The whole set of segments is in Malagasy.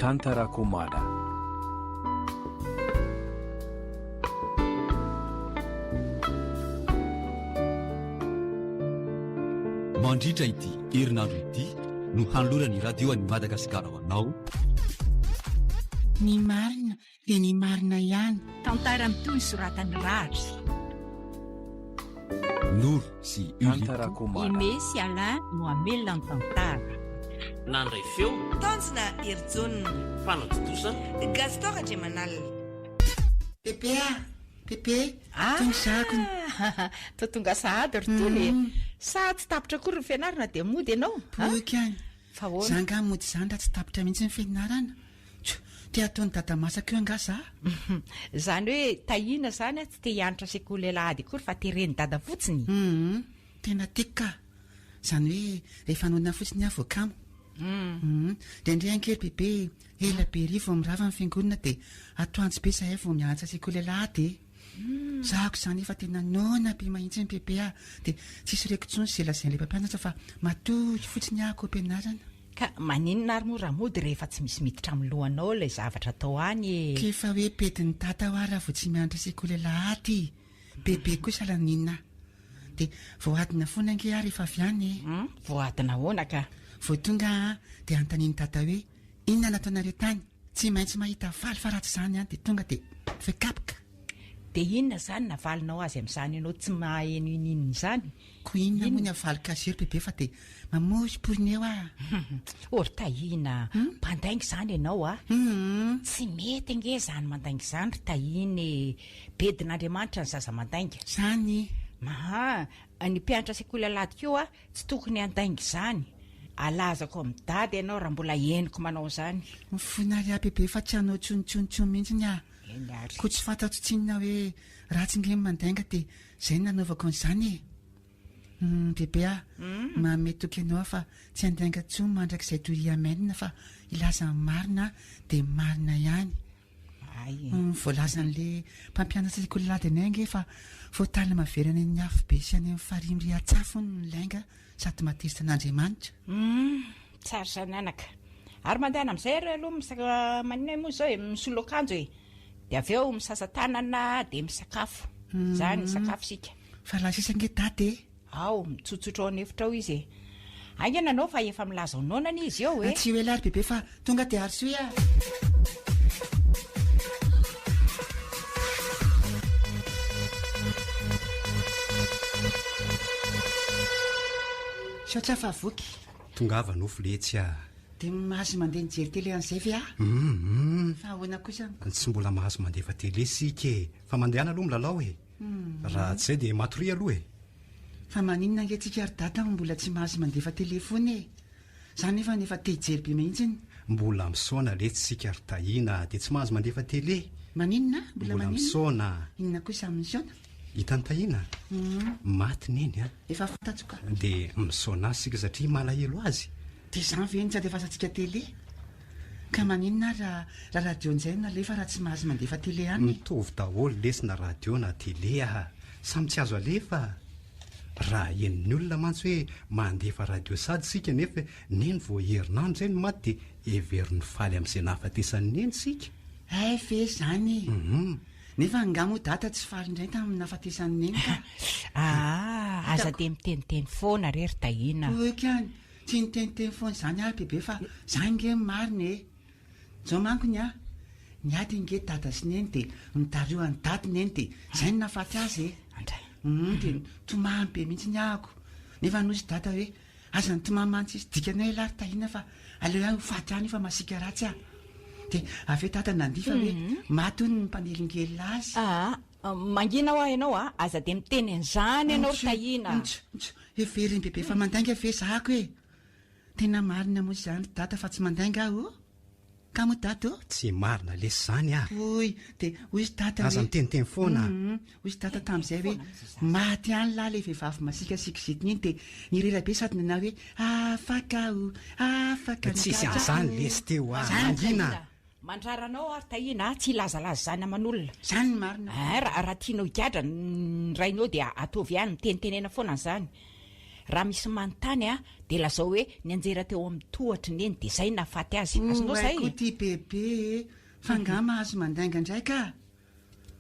Tantarakomada. Mandritra ity herinandro ity no hanolorany radio any Madagasikara ho anao. Ny marina dia ny marina ihany. Tantara mitoy soratany rary. Noro sy Ulito. Tantarakomada. Imesy Alain no amelona ny tantara. Nandray feo Tanjona Erjona, fanatotosa Gaston Andriamanalina. Pepe tony zako To tonga sahady ry tony. Sahady tsy tapitra kory ny fianarana dia mody ianao. boky any Fa hoana? zanga mody zany raha tsy tapitra mihitsy ny fianarana. Te ataony dada masaka eo angasa. Zany hoe tahina zany tsy te hianatra sekoly alahady kory fa te reny dada fotsiny. Tena tiako ka. Zany hoe rehefa nonona fotsiny avokamo. Ndrendray ankely bebe ela be rivo mirava amin'ny fiangonana dia atoantsy be sahay vao mianatra sekoly alahady. Zahako zany efa tena nona be mahitsy ny bebe dia tsisy reko tsony zelazain'ilay mpampianatra fa matoy fotsiny ahako ampianarana. Ka maninona ary mora mody rehefa tsy misy miditra amin'ny lohanao ilay zavatra atao any. Kefa hoe pediny tata ho ary raha vao tsy mianatra sekoly alahady. Bebe kosa laninna. Dia vao adina foana ange ary efa avy any. Voadina hoana ka. Vao tonga dia antaniny tata hoe inona nataonareo tany tsy maintsy mahita valy fa ratsy zany dia tonga dia fekapoka. Dia inona zany navalinao azy amin'izany ianao tsy maheno inininy izany? Ko inona moa ny avaly kazery bebe fa dia mamory poriny eo Ory tahina mpandaingy zany ianao Tsy mety nge zany mandaingy zany ry tahiny. Bedin'Andriamanitra ny zaza mandainga. zany. Ny mpianatra sekoly alahady keo tsy tokony andaingy zany. Alazako amin'ny dady ianao raha mbola henoko manao zany. Mifonary bebe fa tsy hanao tsonitsonitsony mihitsy ny Eny ary. ko tsy fantatro tsinona hoe ratsy nge mandainga dia zay nanaovako an'izany. Bebe mametoky ianao fa tsy andainga tsony mandrakizay doriamenina fa ilaza marina dia marina ihany. Voalaza n'le mpampianatra sekoly alahady anay nge fa voatala maverana ny afo be sy any amin'ny farimry atsafo ny lainga sady matiritra an'Andriamanitra. Tsara zany anaka. Ary mandehana amin'izay ry aloha misaka manina moa zao misolo akanjo dia avy eo misasa tanana dia misakafo. Zany ny sakafo sika. Fa laha sisa nge dady Ao mitsotsotra ao anefitra ao izy. Angena anao fa efa milaza nonana izy eo tsy hoe lary bebe fa tonga dia arsoy Satria fa voky Tongava nofo letsy dia mahazo mandeha nijery tele an'izay ve fa ahoana kosa tsy mbola mahazo mandefa tele sika fa mandehana aloha milalao raha tsy zay dia matory aloha fa maninona nge tsika ary data mbola tsy mahazo mandefa telefony zany nefa te hijery be mihitsiny. mbola misaona letsy sika ry tahina dia tsy mahazo mandefa tele. Maninona mbola misaona. inona kosa misaona Hitany tahina maty neny efa fantatsoka dia misaona azy sika satria malahelo azy. dia zany ve tsy adefasantsika tele ka maninona raha radio nizay nalefa raha tsy mahazo mandefa tele any. Mitovy daholo lesina radio na tele samy tsy azo alefa. Raha henony olona mantsy hoe mandefa radio sady sika nefa neny vao herinandro zay no maty dia heveriny faly amin'izay nahafatesany neny sika. Ve zany nefa angamo data tsy faly indray tamin'ny nahafatesany neny ka. Aza dia miteniteny foana rery tahina. Okany tsy niteniteny foana zany bebe fa zany nge marina zao mankony ny ady nge dada sy neny dia midarioan'ny dady neny dia zay no nahafaty azy dia tomamy be mihitsy ny ahako nefa nosy data hoe aza ny tomamantsy izy dikanay lary tahina fa aleo ho faty any fa masika ratsy dia avy data nandifa hoe maty hoy ny mpanelingely azy. Mangina ho ianao aza dia miteny an'izany ianao ry tahina. Everiny bebe fa mandainga ve zahako tena marina moa zany data fa tsy mandainga aho ka mo data Tsy marina lesy zany oy dia hoy data aza miteniteny foana. hoy data tamin'izay hoe maty any lahy le vehivavy masikasikizitiny iny dia nirera be sady nana hoe afaka Tsisy an'izany lesy teo angina. Mandraranao ary tahina tsy lazalaza zany aman'olona. Zany marina. Raha tianao higadra ny rainao dia ataovy ihany mitenitenena foana zany. raha misy manontany a de lazao hoe ny anjera teo amin'ny tohatry neny de zay nafaty azy azonao zay ko ty bebe fa ngama azo mandainga ndraika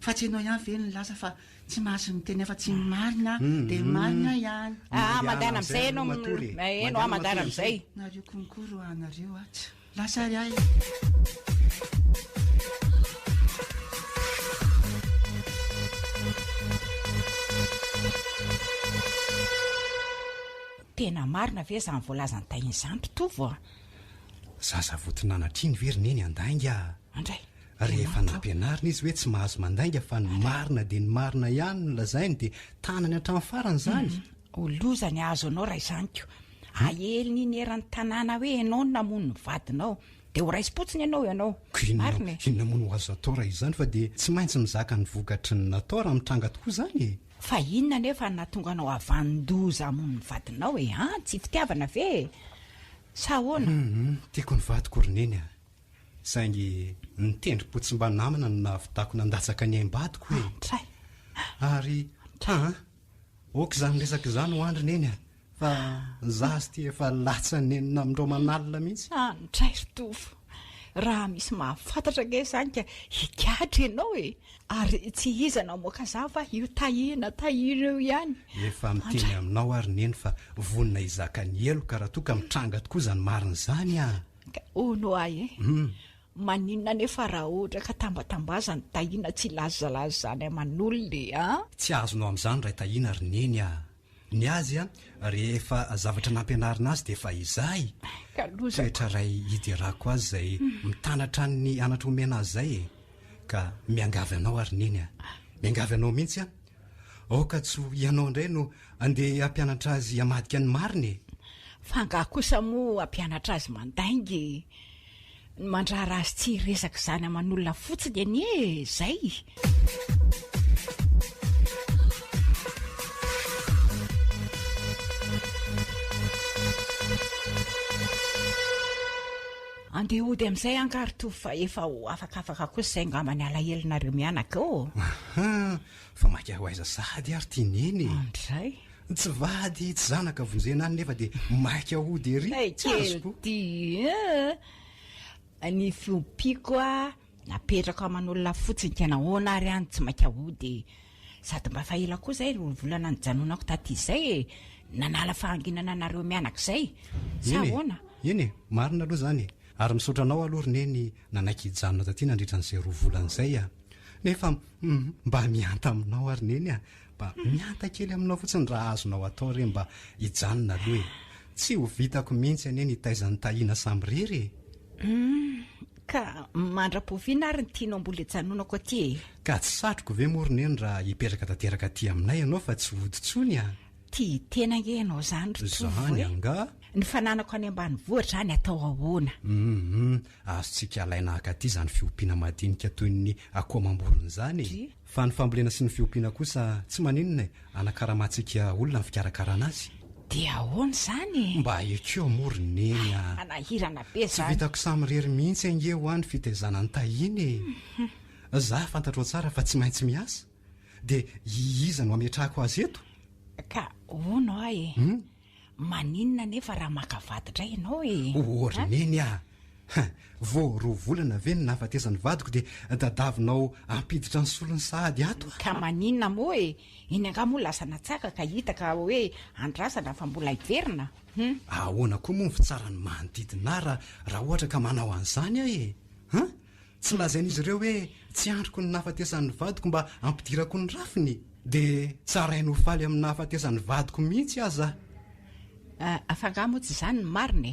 fa tsy anao ihany ve ny lasa fa tsy mahazo miteny afa tsy marina de marina ihany mandana am'izay eno a mandana am'izay nareo konkoro anareo atsy lasary ay tena marina ve zany voalazany tahiny zany totovo a zaza votinanatriny veryneny andainga andray rehefa nampianarina izy hoe tsy mahazo mandainga fa ny marina de ny marina ihany no lazainy de tanany hatramin'ny farany zany olozany azo anao raha izanyko aheliny iny eran'ny tanàna hoe ianao namono ny vadinao de ho raisy-potsiny ianao marina inona mono ho azo atao raha izany fa de tsy maintsy mizaka ny vokatry ny natao raha mitranga tokoa zany fa inona nefa natonga anao avandoza amono ny vadinao tsy fitiavana ve sa ahoana tiako ny vadiko roneny a saingy nitendrim-potsy mba namana no nahavitako nandatsaka ny aimbadiko hoe tray ary oka zany resaka izany ho andriny eny a fa zazy ty efa latsany enina amindreo manalina mihitsy tray ritofo raha misy mahafantatra ke zany ka hikatra ianao ary tsy izana moka za fa io tahina eo ihany efa miteny aminao ary neny fa vonina izaka ny elo ka raha toka mitranga tokoa zany marina zany ono ay maninona nefa raha ohatra ka tambatambazany tahina tsy lazalaza zany aman'olony tsy azonao amin'izany raha tahina ary neny ny azy rehefa zavatra nampianarina azy de efa izay toetra ray hiderako azy zay mitanatra ny anatra omena azy zay ka miangavy anao ary neny miangavy anao mihitsy oka tsy ianao indray no andeha ampianatra azy amadika ny mariny fangah kosa moa ampianatra azy mandaingy mandrara azy tsy resaka zany aman'olona fotsiny anie zay andeha ody amin'izay ankarito fa efa afakafaka kosa zay ngamany alahelinareo mianaka fa maka ho aiza sady ary tianeny andray tsy vady tsy zanaka vonjena any nefa de maika hody ery ny fiompiako napetraka aman'olona fotsiny tena hoana ary any tsy maika hody sady mba fa ela koa zay volana ny janonako taty zay nanala fahanginana anareo mianaka zay sa hoana eny marina aloha zany ary misaotra anao aloha roneny nanaiky hijanona taty nandritra n'izay roa volan'izay nefa mba mianta aminao ary neny mba mianta kely aminao fotsiny raha azonao atao re mba hijanona aloha tsy ho vitako mihitsy aneny hitaizany tahina samby rery ka mandra-poviana ary ny tianao mbola hijanonako aty ka tsy satroko ve moroneny raha hipetraka tanteraka aty aminay ianao fa tsy hoditsony ty tena nge ianao zany zany anga ny fananako any ambany vohatra zany atao ahoana azotsika alainahaka aty zany fiompiana madinika toy ny akoamamborony zany fa ny fambolena sy ny fiompiana kosa tsy maninona anakaramatsika olona ny fikarakarana azy de ahoana zany mba ekeo moroneny anahirana be tsy vitako samy rery mihitsy ange ho any fitaizana ny tahiny za fantatrao tsara fa tsy maintsy miasa de iza no ametrahako azy eto ka ono ay maninona nefa raha makavaditra ianao orineny vo roa volana ve ny nahafatezany vadiko de dadavinao ampiditra ny solony sahady ato ka maninona moa iny anga moa lasanatsaka ka hitaka hoe andrasana fa mbola hiverina ahoana koa moa ny fitsarany manodidina raha ohatra ka manao an'izany tsy lazain'izy ireo hoe tsy androko ny nahafatezan'ny vadiko mba ampidirako ny rafiny de tsaraino faly amin'ny nahafatezan'ny vadiko mihitsy aza afanga moa tsy zany ny marina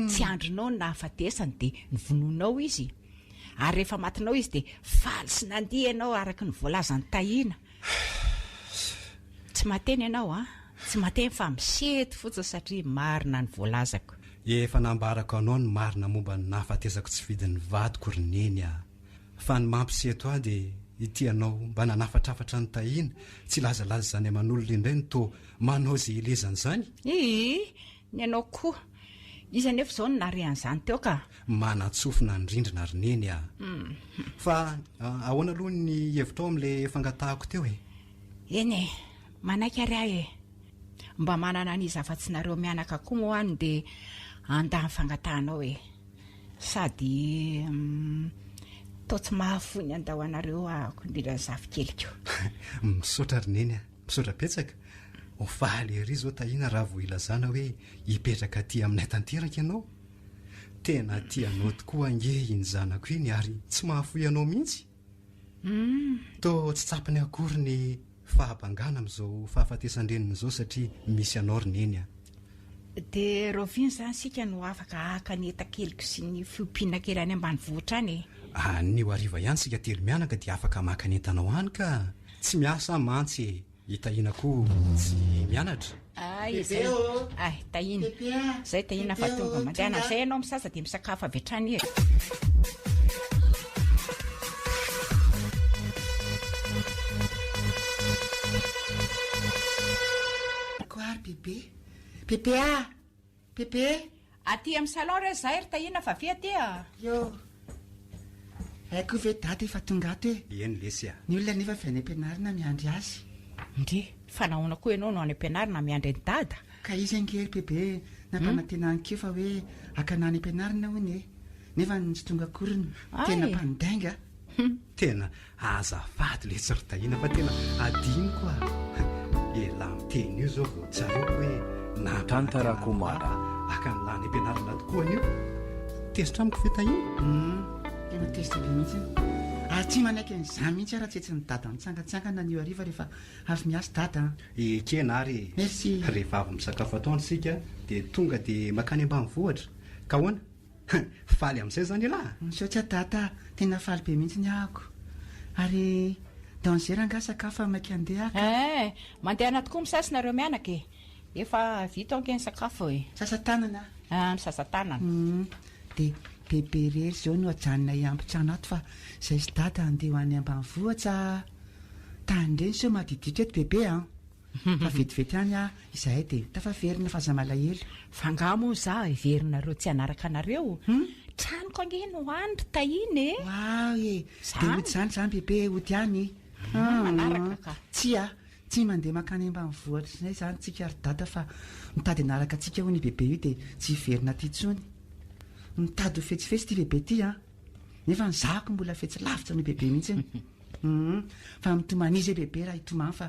tsy andronao ny nahafatesany de ny vononao izy ary rehefa matinao izy de faly sy nandiha ianao araky ny voalazany tahina tsy mateny ianao tsy mateny fa misety fotsiny satria marina ny voalazako efa nambarako anao ny marina momba ny nahafatezako tsy vidin'ny vadiko roneny fa ny mampiseto de itianao mba nanafatrafatra ny tahina tsy lazalaza zany aman'olona indray ny to manao zay elezany zany ny anao koa izy anefa zao ny narean'izany teo ka manatsofina ny rindrina roneny fa ahoana aloha ny hevitrao amin'le fangatahako teo eny manaiky ary mba manana ny zavatsinareo mianaka koa moany dia andany fangatanao e sady totsy mahafony andao anareo indrindra zavikeliko misaotra rineny misaotra petsaka ofaly ery zao tahina raha vo ilazana hoe hipetraka aty aminay tanteraka ianao tena tianao tokoa ange iny zanako iny ary tsy mahafoy anao mihitsy to tsy tsapany akory ny fahabangana amin'izao fahafatesandreniny zao satria misy anao rineny dia roviny zany sika no afaka akaneta-keliko sy ny fiompiana kely any ambany vohitra any nio ariva ihany sika telo mianaka dia afaka makanentanao any ka tsy miasa mantsy hitahina koa tsy mianatra tahina zay tahina fa tonga mandehana zay ianao misasa dia misakafo avy hatrany Bebe Bebe aty amin'ny salon re zay ry tahina fa avy aty haiko ve dady efa tonga ato e eny lesy ny olona nefa avy any am-pianarina miandry azy ndre fa nahoana koa ianao no any am-pianarina miandry ny dada ka izy angery bebe nampanatenanykeo fa hoe akanany am-pianarina hony nefa ny tsy tonga akoriny tena mpandainga tena azafady le tsy ry tahina fa tena adiny koa ela miteny io zao vo tsareo hoe natantarakomara aka nylany am-pianarina tokoa anio tezitra amiko fe tahina tena tezitra be mihitsy ary tsy manaiky an'izany mihitsy raha tsetsy ny dada mitsangatsangana nio ariva rehefa avy miasy dada ekena ary merci rehefa avy misakafo atoandro sika dia tonga dia makany ambany vohatra ka hoana faly amin'izay zany elahy misaotra dada tena faly be mihitsy ny ahako ary danzera anga sakafo amaiky andehaka mandehana tokoa misasynareo mianaka e efa vita ankeny sakafo e sasatanana misasatanana dia bebe rery zao no ajanona iampitrano ato fa zay sy dada andeha ho any ambany vohatra tany reny so madiditra eto bebe fa vetivety any izahay dia tafaverina fa za malahelo fangamo za iverinareo tsy anaraka anareo tranoko angeno hoany ry tahiny e wow e dia ody zany zany bebe ody any manaraka ka tsy mandeha makany ambany vohatra zay zany tsika ry dada fa mitady anaraka atsika ho ny bebe io dia tsy hiverina ty tsony mitady ho fetsifetsy ty bebe ty nefa ny zako mbola fetsy lavitra ny bebe mihitsy fa mitomanizy e bebe raha hitomany fa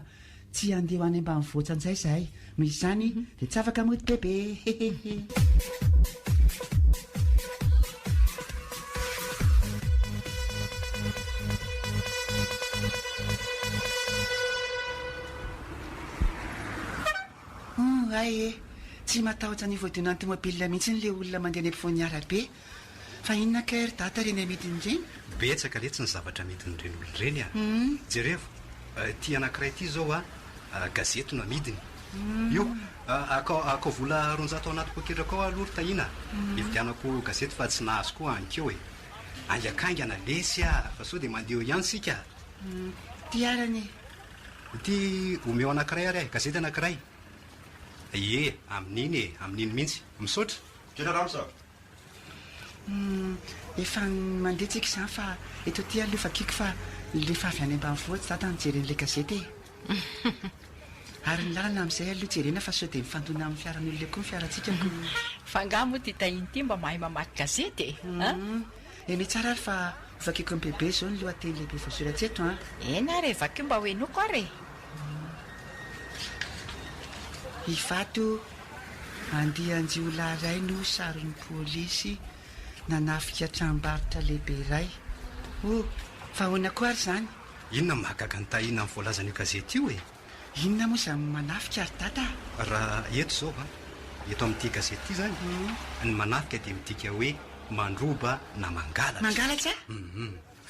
tsy andeha ho any ambany vohatra an'izay zahay misy zany dia tsy afaka mody bebe ay tsy matahotra ny voadonany tomobila mihitsy ny le olona mandeha ny ampovoan'ny arabe fa inona kaery data reny amidiny reny betsaka letsy ny zavatra midin'ireny olo reny jerevo ty anankiray ty zao gazety no amidiny io akao vola ronjato anaty poketrako ao aloha ry tahina ividianako gazety fa tsy nahazo koa ankeo e angakaingana lesy fa sao dia mandeha ihany sika ty arany ty omeo anankiray ary gazety anankiray amin'iny mihitsy misaotra kenarasa efa mandehtsika izany fa eto ty alofa kiko fa lefa avy any ambany vohatra zata nijeren'la gazety ary ny lalana amin'izay aloha jerena fa sao dia mifantona amin'ny fiaran'olona koa ny fiarantsika ko fangamo ty tahiny ty mba mahay mamaky gazety mety tsara ary fa ovakiko amin'ny bebe zao ny lohateny lehibe voasoratseto eny ary evakeo mba hoenoko ary ivato andianjiolahy ray no saron'ny polisy nanafika tranombarotra lehibe iray fa hoana koa ary zany inona mahagaga ny tahina amin'ny voalazan'io gazety io e inona moa zany manafika ary data raha eto zao eto amin'ity gazety ity zany ny manafika dia midika hoe mandroba na mangalatsa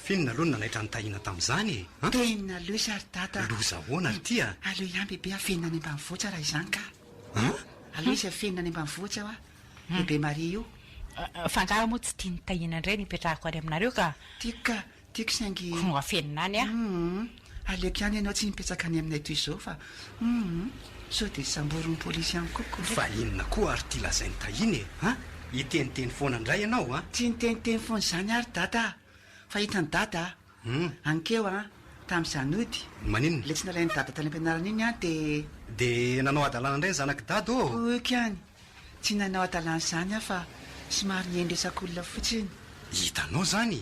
finona aloha nanaitra ny tahina tamin'izany tena loza ary data loza hoana ry ty aloha ihany bebe afenina any ambany vohatra raha izany ka aloha izy afenina any ambany vohatra aho bebe maria io fangaro moa tsy tiany tahina indray nipetrahako any aminareo ka tiako saingy no afenina any aleoko ihany ianao tsy mipetraka any aminay toy izao fa sao dia samboron'ny polisy ihany koko fa inona koa ary ty lazainy tahiny hiteniteny foana indray ianao tsy niteniteny foana izany ary data fa hitany dada ankeo tamin'izany ody maninona le tsy nalain'ny dada tany am-pianarana iny dia dia nanao adalana indray ny zanaky dady ô. okany tsy nanao adalana izany aho fa somary niendresak'olona fotsiny. hitanao zany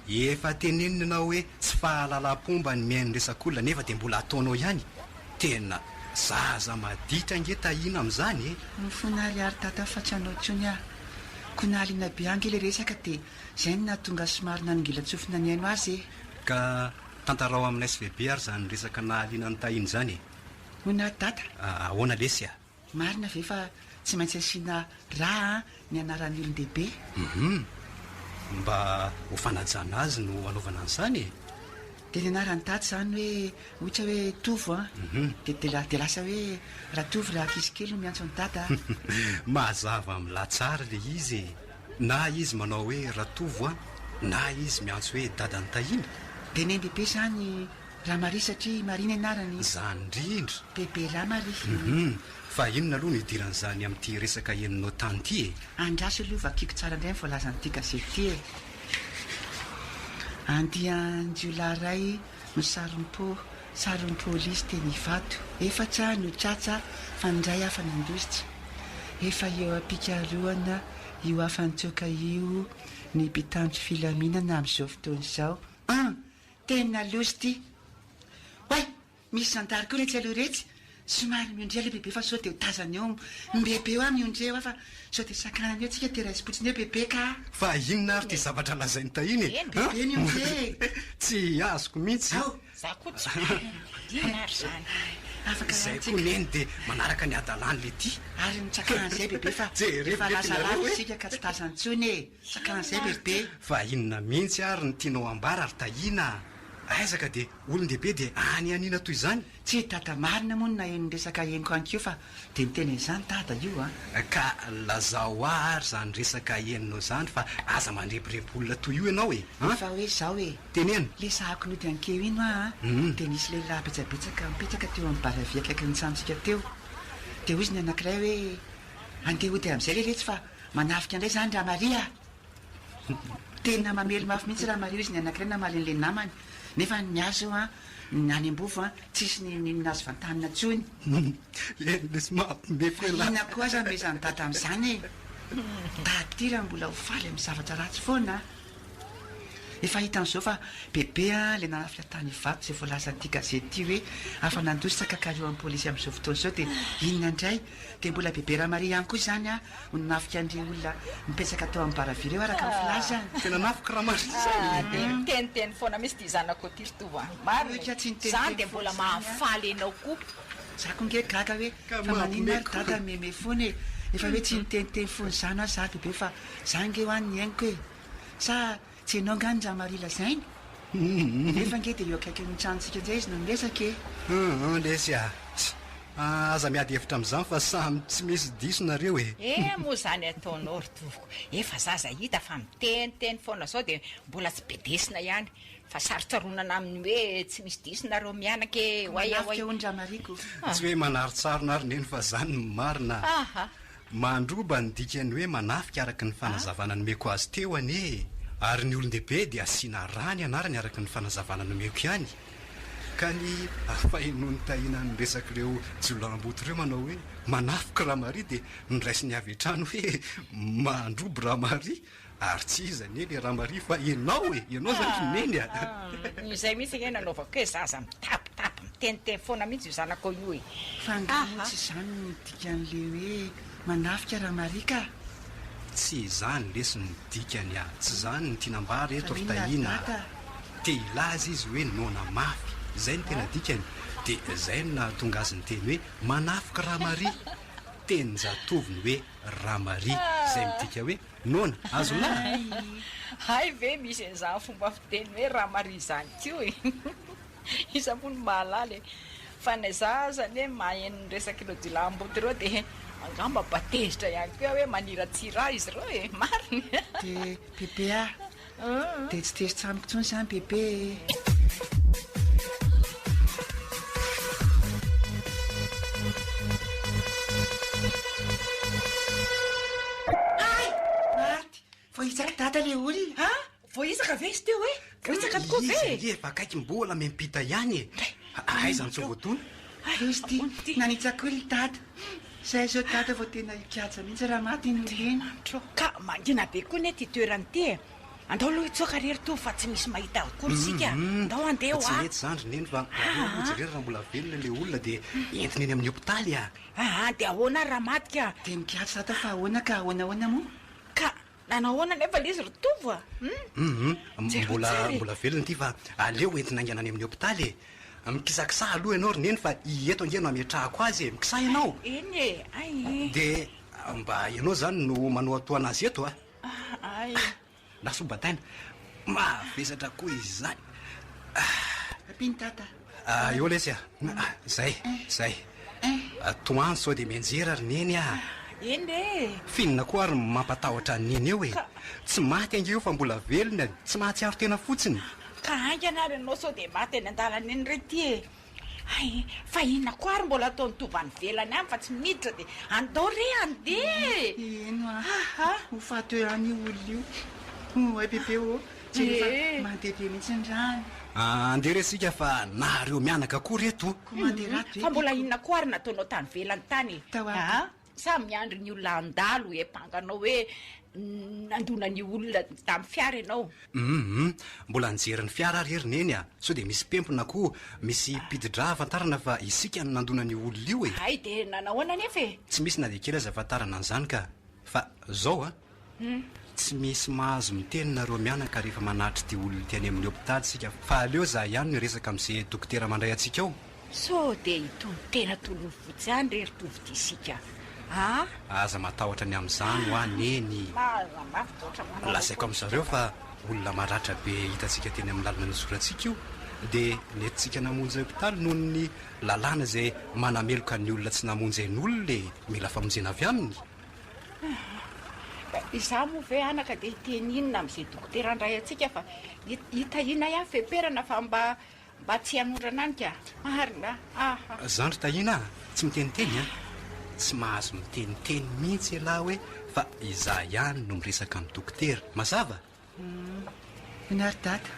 efa tenenina anao hoe tsy fahalalam-pomba ny miainodresak'olona nefa dia mbola ataonao ihany. tena zaza maditra nge tahina amin'izany e. mifonary tata fatsanao tsony aho konaliana be ange le resaka dia izay no nahatonga somary nanongilatsofina ny aino azy e. ka tantarao amin'ny SVB ary zany resaka nahaliana ny tahiny zany e. hona data ahoana lesy a. marina ve fa tsy maintsy asiana raha ny anaran'ny olon-dehibe. mba ho fanajana azy no anaovana an'izany e. dia ny anarany data zany hoe ohatra hoe tovo a dia lasa hoe raha tovo raha kisy kely no miantso ny data. mazava amin'la tsara le izy e. na izy manao hoe ratovo a na izy miantso hoe dada ny tahina. dia ny bebe zany raha mari satria marina anarany zany indrindra bebe raha mari. fa inona aloha no idiran'izany amin'ity resaka eninao tany ity e. andraso aloha vakiko tsara indray ny voalazanyity gazety e. andianjiolaray no sarom-polisy teny vato efatra no tsatsa fandray hafa ny indositra efa eo ampikaroana io afanitsoka io ny mpitandro filaminana amin'izao fotoana izao. tena lozy ty oay misy zandary koa retsy aloha retsy somary miondrea le bebe fa sao dia ho tazany eo mbebe eo a miondrea eo a fa sao dia sakanany eo tsika terazipotsiny eo bebe ka. fa inona ary ty zavatra lazainy tahiny e. bebe miondrea tsy azoko mihitsy. za koa tsy dinary zany afaka zay koa neny dia manaraka ny adalany le ty ary mitsakan'izay bebe fa efa lazalafo isika ka tsy tazany tsony e. sakan'izay bebe fa inona mihitsy ary ny tianao ambara ary tahina aizaka dia olon-dehibe dia any anina toy izany. tsy dada marina moa no nahen'ny resaka heniko anko fa dia mitena izany dada io a. ka lazao ary zany resaka heninao zany fa aza mandrepirepo-olona toy io ianao e. fa hoe zao e tenena le sahako nody ankeo ino a dia nisy lehilahy betsabetsaka mipetraka teo amin'ny baravia akaiky ny tsantsika teo dia ozy ny anankiray hoe andeha hody amin'izay le retsy fa manafika indray zany raha maria tena mamelo mafy mihitsy raha maria izy ny anankiray na malen'le namany nefa niazo a any ambofo a tsisy ninazy vantanina tsony. lesy mampimefoela ina koa zany mezany dada amin'izany e. daty raha mbola ho faly amin'ny zavatra ratsy foana efa hitan'izao fa bebe a le nanafika tany vato zay voalazan'ity gazety ty hoe afa nandositsaka kario amin'ny polisy amin'izao fotoana izao dia inona indray dia mbola bebe raha maria ihany koa zany a ho nanafika andre olona mipetsaka tao amin'ny baravira eo araka ny filaza tena nafika raha mari zany miteniteny foana misy ty zanako ty ritovo marozany dia mbola mahafaly anao koa za ko nge gaga hoe fa manina ary dada meme foana e efa hoe tsy niteniteny foany zany a za bebe fa za nge ho any ny ainiko e sa tsy enao ngany raha marila zainy nefa nge dia eo akaiky mitranontsika indray izy no miresaka e. lesy a aza miady hevitra amin'izany fa samy tsy misy diso nareo e. moa zany ataonao ritovoko efa zaza hita fa miteniteny foana zao dia mbola tsy bedesina ihany fa sarotsaronana amin'ny hoe tsy misy disonareo mianaka e oayafika hony raha mariko tsy hoe manarotsarona ary neny fa zany ny marina mandroba ny dikany hoe manafika araky ny fanazavana nomeko azy teo any e. ary ny olon-dehibe dia asiana rany anarany araky ny fanazavana nomeko ihany ka ny afahinony tahina ny resak'ireo jiolamboto ireo manao hoe manafika raha mari dia niraisiny avy etrano hoe mandrobo raha mari ary tsy izany e le raha mari fa ianao e ianao zany neny a izay mihitsy e nanaovako hoe zaza mitapitapy miteniteny foana mihitsy io zanako io e fa ngamotsy zany nydikan'le hoe manafika raha mari ka tsy izany lesy ny dikany a tsy zany ny tianambary eto ry tahina te ilaza izy hoe nona mafy zay ny tena dikany dia zay no nahatonga azy ny teny hoe manafika raha mari teny zatoviny hoe raha mari zay midika hoe nona azo na hay ve misy an'izany fomba fiteny hoe raha mari zany tio e isapony mahalaly fa nay za zany hoe mahaenony resak'ireo jilamboty ireo dia angamba batezitra ihany koa hoe maniratsira izy ireo e mariny dia bebe a dia tsy tezitra amiko tsony zany bebe marty voaitsaka dada le olona voaisaka ve izy teo hoe voaitsaka tokoa ve efa akaiky mbola mempita ihany e aizany tsy voatony Rosty nanitsakoly dada zay zao dada vao tena hikaja mihitsy raha maty iny olena ka mangina be koa ne ty toerany ty andao aloha itsoaka rery to fa tsy misy mahita akory sika andao andeha tsy mety zandry neny fa jerery raha mbola velona le olona dia entiny eny amin'ny hopitaly dia ahoana raha maty ka dia mikatsa data fa ahoana ka ahoanahoana moa ka nanahoana nefa le izy rotovo mbola velona ty fa aleo entina anganany amin'ny hopitaly mikisakisa aloha ianao ry neny fa ieto angeno ametrahako azy mikisa ianao eny e ay dia mba ianao zany no manao atoa anazy eto ay lasobataina mavesatra koa izy zany apiny tata eo lesy zay toany sao dia mianjera ry neny eny e finina koa ary mampatahotra neny eo e tsy maty ange io fa mbola velona tsy mahatsiaro tena fotsiny ka anganary anao sao dia maty eny an-dalana eny rety e ay fa inona koa ary mbola ataony tovany velany any fa tsy miditra dia andao re andeha eno ho fato any olo io ay bebe o tsy rehefa mandehabe mihitsy ndrany andeha resika fa nareo mianaka koa reto mandeha fa mbola inona koa ary nataonao tany velany tany sa miandry ny olona andalo epanganao hoe nandona ny olona tamin'ny fiara ianao mbola nijeryn'ny fiara rery neny sao dia misy pempona koa misy pididra afantarana fa isika no nandona ny olona io e ay dia nanahoana nefa e tsy misy na dia kely aza afantarana an'izany ka fa zao tsy misy mahazo mitenynareo mianaka rehefa manatry ty olona tiany amin'ny hopitaly sika fa aleo za ihany no resaka amin'izay dokotera mandray antsika ao so dia itony tena tolony fotsy any rery tovy ty isika aza matahotra ny amin'izany ho a neny lasaiko amin'izareo fa olona maratra be hitantsika teny amin'ny lalana ny zorantsika io dia nentsika namonjy hopitaly noho ny lalàna izay manameloka ny olona tsy namonjy ny olona le mila famonjena avy aminy izaho moa ve anaka dia hiteny inona amin'izay dokotera andray antsika fa hita ina ihany feperana fa mba tsy hanondrana any ka marina zandry tahina tsy miteniteny tsy mahazo miteniteny mihitsy lahy hoe fa izaho ihany no miresaka amin'ny dokotera mazava inary data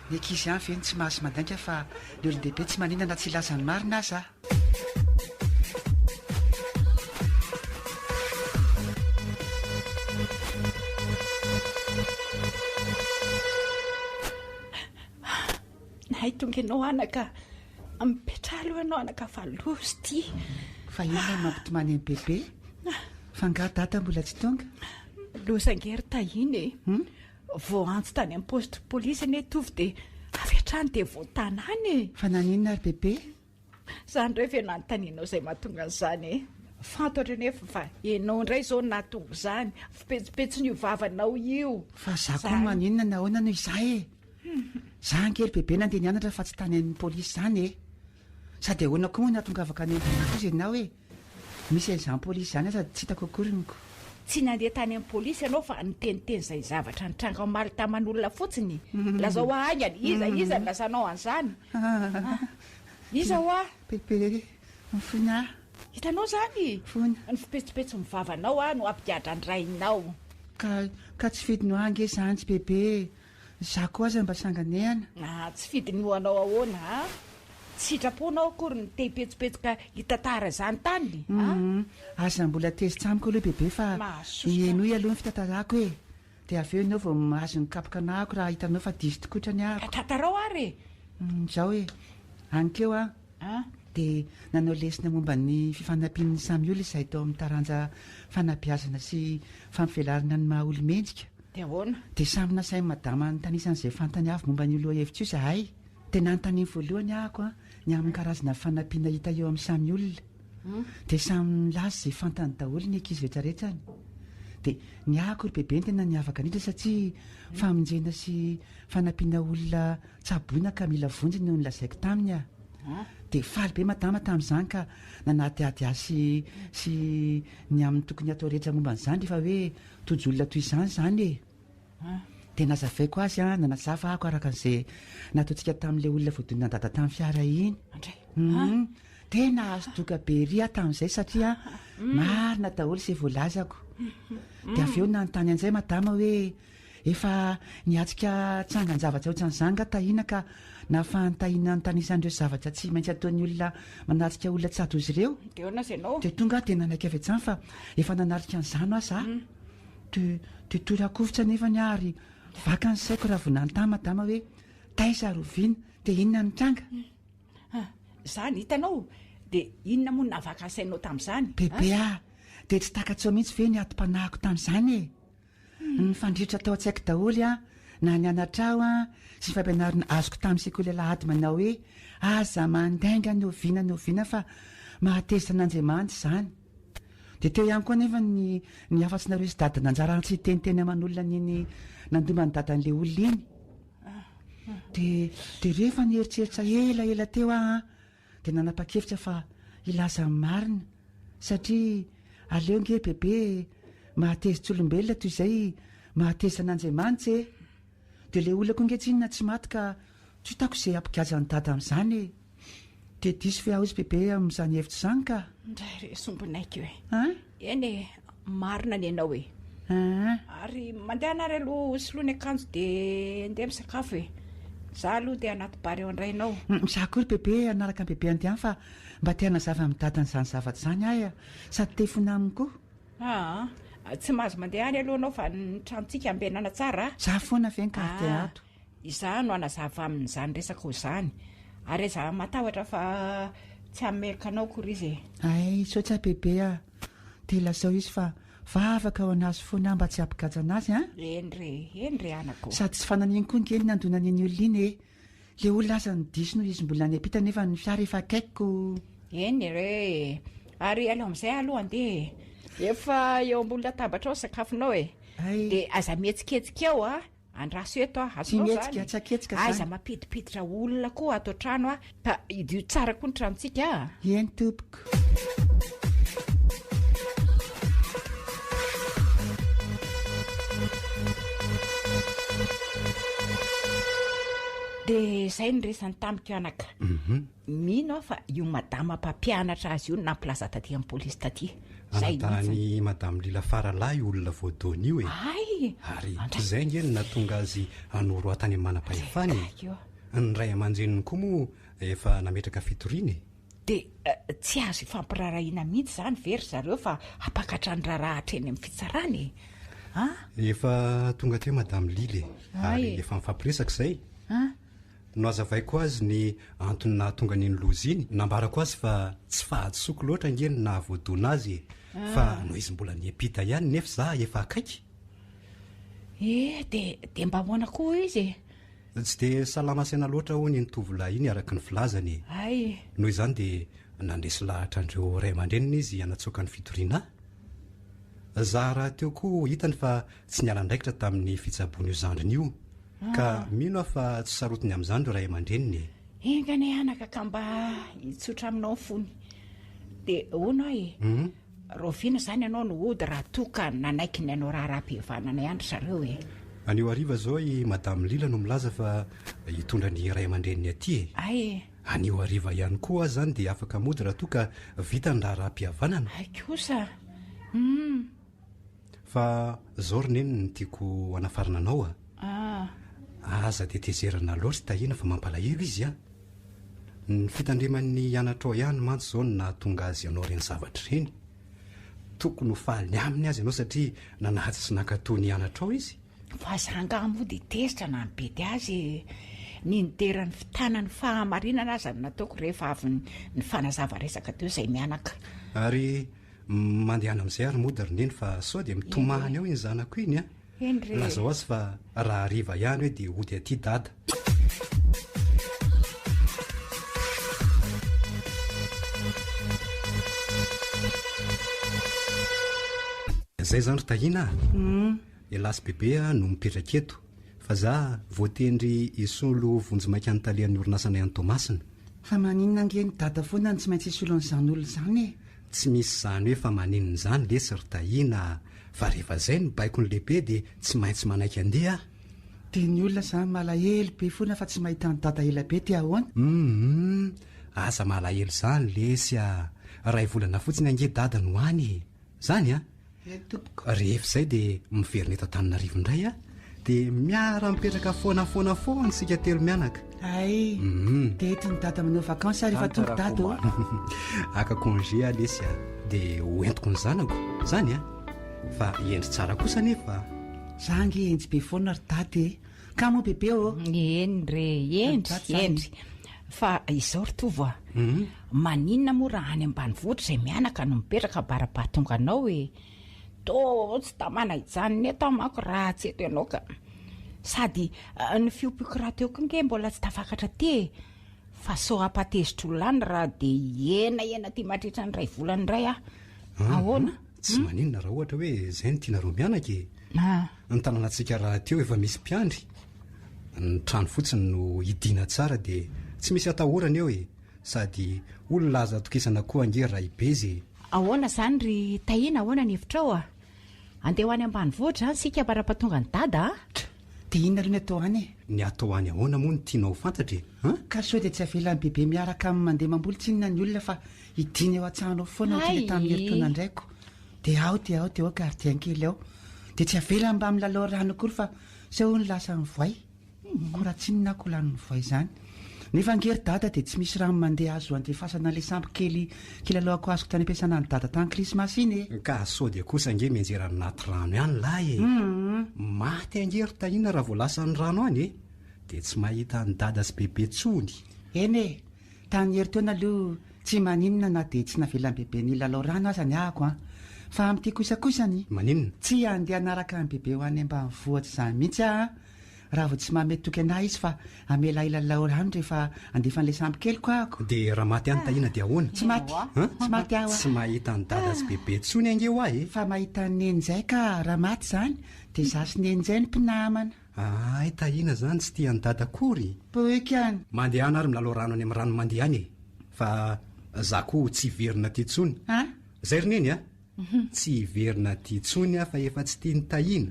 ny ankizy ihany veny tsy mahazo mandainka fa ny olon-dehibe tsy maninana tsy ilazany marina aza nay tonga ianao anaka mipetra aloha ianao anaka fa lozy ty fa inona mampitomany amin'ny bebe fanga data mbola tsy tonga losangery tahiny e vao antso tany amin'ny poste polisy ane tovy dia avy hatrany dia voatanany e fa naninona ary bebe zany rehefa nanontanianao izay mahatonga an'izany e fantatra nefa fa ianao indray zao nahatonga izany fipetsipetsi ny ovavanao io fa za koa maninona nahoana no izah e za ankely bebe nandeha nianatra fa tsy tany amin'ny polisy izany e sady ahoana koa moa nahatongavaka any amin'ny ianao e misy an'izany polisy izany sady tsy hitako akoriniko tsy nandeha tany amin'ny polisy ianao fa niteniteny izay zavatra nitranga omaly taman'olona fotsiny lazao ahangany iza lasanao an'izany iza ho bebe mifona hitanao zany fona ny fipetsipetsy mivavanao no ampidiadra ndrainao ka tsy fidinao ange izany tsy bebe za koa aza mba sanganehana tsy fidinoanao ahoana tsy hitraponao akory ny te hipetsipetsika hitantara izany tany aza mbola tezy tsamiko aloha bebe fa enoy aloha ny fitantarako e dia avy eo ianao vao mahazo ny kapoka anahako raha hitanao fa diso tokotrany ahako tantarao ary zao e anikeo dia nanao lesina momba ny fifanampian'ny samy olo izay tao amin'ny taranja fanabeazana sy fampivelarina ny maha olo-mendrika dia samy nasay madama ny tanisan'izay fantany avy momba ny olo hevitra io zahay dia nanontaniany voalohany ahako ny amin'ny karazana fanampiana hita eo amin'ny samy olona dia samy lazy izay fantany daholo ny ankizy rehetrarehetrany dia ny ahako ry bebe ny tena niavaka indrindra satria famonjena sy fanampiana olona tsaboina ka mila vonjy no nilazaiko taminy dia faly be madama tamin'izany ka nanatyady azy sy ny amin'ny tokony atao rehetra momba n'izany rehefa hoe tojolona toy izany zany e dia nazavaiko azy nanazava ako araka an'izay nataontsika tamin'ilay olona voadony nandada tamin'ny fiara iny tena azo doka be ry tamin'izay satria marina daholo izay voalazako dia avy eo nanontany an'izay madama hoe efa niatsika tsangan-javatra ohatran'izanga tahina ka nafantahina nytanisandreo zavatra tsy maintsy ataon'ny olona manatrika olona tsy ady ozy ireo de ona zay anao de tonga tena naika avy atsany fa efa nanarika an'izano aho za de torakovitra nefa ny ary vaka ny saiko raha vonanytamadama hoe taiza roviana de inona nytranga zany hitanao de inona moa navaka nsainao tamin'izany bebe de tsy takatsao mihitsy ve ny atom-panahiko tamin'izany ny fandritra tao an-tsaiko daholy na ny anatrao sy fampianarina azoko tamin'ny sekoly alahady manao hoe aza mandainga noviana fa mahatezitan'Andriamanitra izany de teo ihany koa nefa ny afa-tsinareo sy dada nanjara tsy teniteny aman'olona niny nandomany dadan'le olona iny de rehefa nieritreritra ela teo de nanapa-kevitra fa ilaza marina satria aleo nge bebe mahatezitsolombelona toy izay mahatezitan'Andriamanitra de le olona koa ngetsinona tsy maty ka tsy hitako izay ampikajany dada amin'izany de diso fe aho izy bebe amin'izany hevitra izany ka ndray re sombinaika io eny marina ny ianao ary mandeha anary aloha soloany akanjo de andeha misakafo za aloha de anaty bary eo andrainao za kory bebe anaraka ny bebe andeha fa mba tiana zava midadany izany zavatra izany aya sady tefona aminy koa tsy mahazo mandeha any aloha anao fa ny tranontsika ambenana tsara za foana ve nykarte ato iza no anazava amin'izany resaka ho zany ary za matahotra fa tsy amerika anao kory izy ay sotra bebe de lazao izy fa vavaka ao anazy foana mba tsy ampikaja anazy eny re anako sady tsy fananiny koa nkeny nandona nyny olona iny le olona aza nydiso no izy mbola ny apita nefa ny fiara efa akaikiko eny re ary aleo amin'izay aloha andeha efa eo ambolona tabatra ao sakafonao de aza mihetsiketsika eo andraso eto aza mampidipiditra olona koa ato trano ka idio tsara koa ny tranontsika eny tompoko de zay ny resany tamiko anaka mino fa io madama mpampianatra azy io nampilaza taty amin'ny polisy taty anatany madame Lila Faralahy olona voadony io ary izay ngeny natonga azy anoro atany amin'ny manam-pahefany ny ray aman-jeniny koa moa efa nametraka fitoriany de tsy azo ifampirarahina mihitsy zany very zareo fa apakatra ny rarahatra eny amin'ny fitsarany efa tonga teo madame Lila ary efa mifampiresaka izay no azavaiko azy ny antony nahatonga nyny loza iny nambarako azy fa tsy fahadisoko loatra ngeny na voadona azy fa no izy mbola niapita ihany nefa za efa akaiky de mba hoana koa izy tsy de salamasaina loatra ho ny tovolahy iny araky ny filazany noho izany de nandresy lahatra andreo ray aman-dreniny izy anatsoaka ny fitoriana za raha teo koa hitany fa tsy nialan-draikitra tamin'ny fitsabony io zandriny io ka mino aho fa tsy sarotiny amin'izany reo ray aman-dreniny engany anaka ka mba hitsotra aminao ny fony de ona roviana zany ianao no ody raha toka nanaiky ny anao raha-raha-pihavanana ihany zareo anio ariva zao madame Lila no milaza fa hitondra ny ray aman-dreniny aty anio ariva ihany koa zany de afaka mody raha toka vita ny raha-raha-pihavanana kosa fa zao roneny ny tiako anafarana anao aza de tezerana loatra tahina fa mampalahelo izy ny fitandriman'ny anatra ao ihany mantsy zao no nahatonga azy ianao reny zavatra reny tokony ho faly aminy azy ianao satria nanahatsy sy nankatony anatra ao izy fa zanga moa de tezitra na nibedy azy ny niterany fitanany fahamarinana azy ny nataoko rehefa avy ny fanazava resaka teo izay mianaka ary mandehana amin'izay ary mody roneny fa sao de mitomahany ao iny zanako iny lazao azy fa raha ariva ihany hoe de ody aty dada zay zany ry tahina elasy bebe no mipetraka eto fa za voatendry isolo vonjy-maika anytalian'ny orinasana ihany Tomasina fa maninona ngeny dada foana ny tsy maintsy isolon'izany olo zany tsy misy zany hoe fa maninona zany lesy ry tahina fa rehefa zay ny baiko ny lehibe de tsy maintsy manaiky andeha de ny olona zany malahelo be foana fa tsy mahita ny dada ela be ty ahoana asa malahelo zany lesy ray volana fotsiny ange dada no any zany rehefa izay de miverina eto an-tanina rivo indray dia miara mipetraka foana sika telo mianaka. ay teto ny dada manao vakansa rehefa tonga dato aka congé alesy a dia hoentiko ny zanako zany a fa endry tsara kosa nefa zangy enjy be foana ry dady ka moa bebe o endry fa izao ry tovo a maninona moa raha any ambanivohitra izay mianaka no mipetraka barabatonga anao hoe to tsy tamana ijanony eto mako raha tsy eto ianao ka sady ny fiopiko raha teo konge mbola tsy tafakatra ty fa so apatezitra olany raha dia ena ty matritra ny ray volany iray ahoana tsy maninona raha ohatra hoe zay ny tianareo mianaka ny tanànantsika raha teo efa misy mpiandry ny trano fotsiny no hidiana tsara dia tsy misy atahorana eo sady olona laza tokisana koa ange raha ibezy ahoana zany ry tahina ahoana ny hevitrao andeha ho any ambanivohitra sika bara-patonga ny dada dia inona aloha ny atao any ny atao any ahoana moa ny tianao fantatra ka so dia tsy avelan'ny bebe miaraka amin'ny mandeha mamboly tsy inona ny olona fa hidina eo an-tsanao foana ohatrany tamin'ny herintaona indraiko dia ao gardien kely ao dia tsy avelany mba milalao rano akory fa sao ny lasa ny voay koraha tsy inona ko lan'ny voay zany nefa angery dada dia tsy misy rano mandeha azo andrefasana le sampo kely kilalao azoko tany ampiasana ny dada tany krismasy iny ka so dia kosa ange mianjera naty rano ihany lahy maty angery tahina raha voalasa ny rano any dia tsy mahita ny dada sy bebe tsony eny tany herintaona aloha tsy maninona na dia tsy navelan'ny bebe ny lalao rano azany ahako fa amin'ity kosakosany maninona tsy andeha anaraka ny bebe ho any ambanivohitra zany mihitsy raha vo tsy mahamety toky anahy izy fa amela ilalao rano rehefa andefa n'ilay sambo kely ko ahako dia raha maty any tahina dia ahoana tsy maty aho tsy mahita ny dada sy bebe tsony ange ho ahy fa mahita ny nenjay ka raha maty zany dia za sy nenjay ny mpinamana ay tahina zany tsy tian'ny dada kory poikany mandeha any ary milalao rano any amin'ny rano mandeha any fa za koa tsy verina ty tsony zay ry neny tsy verina ty tsony fa efa tsy tiany tahina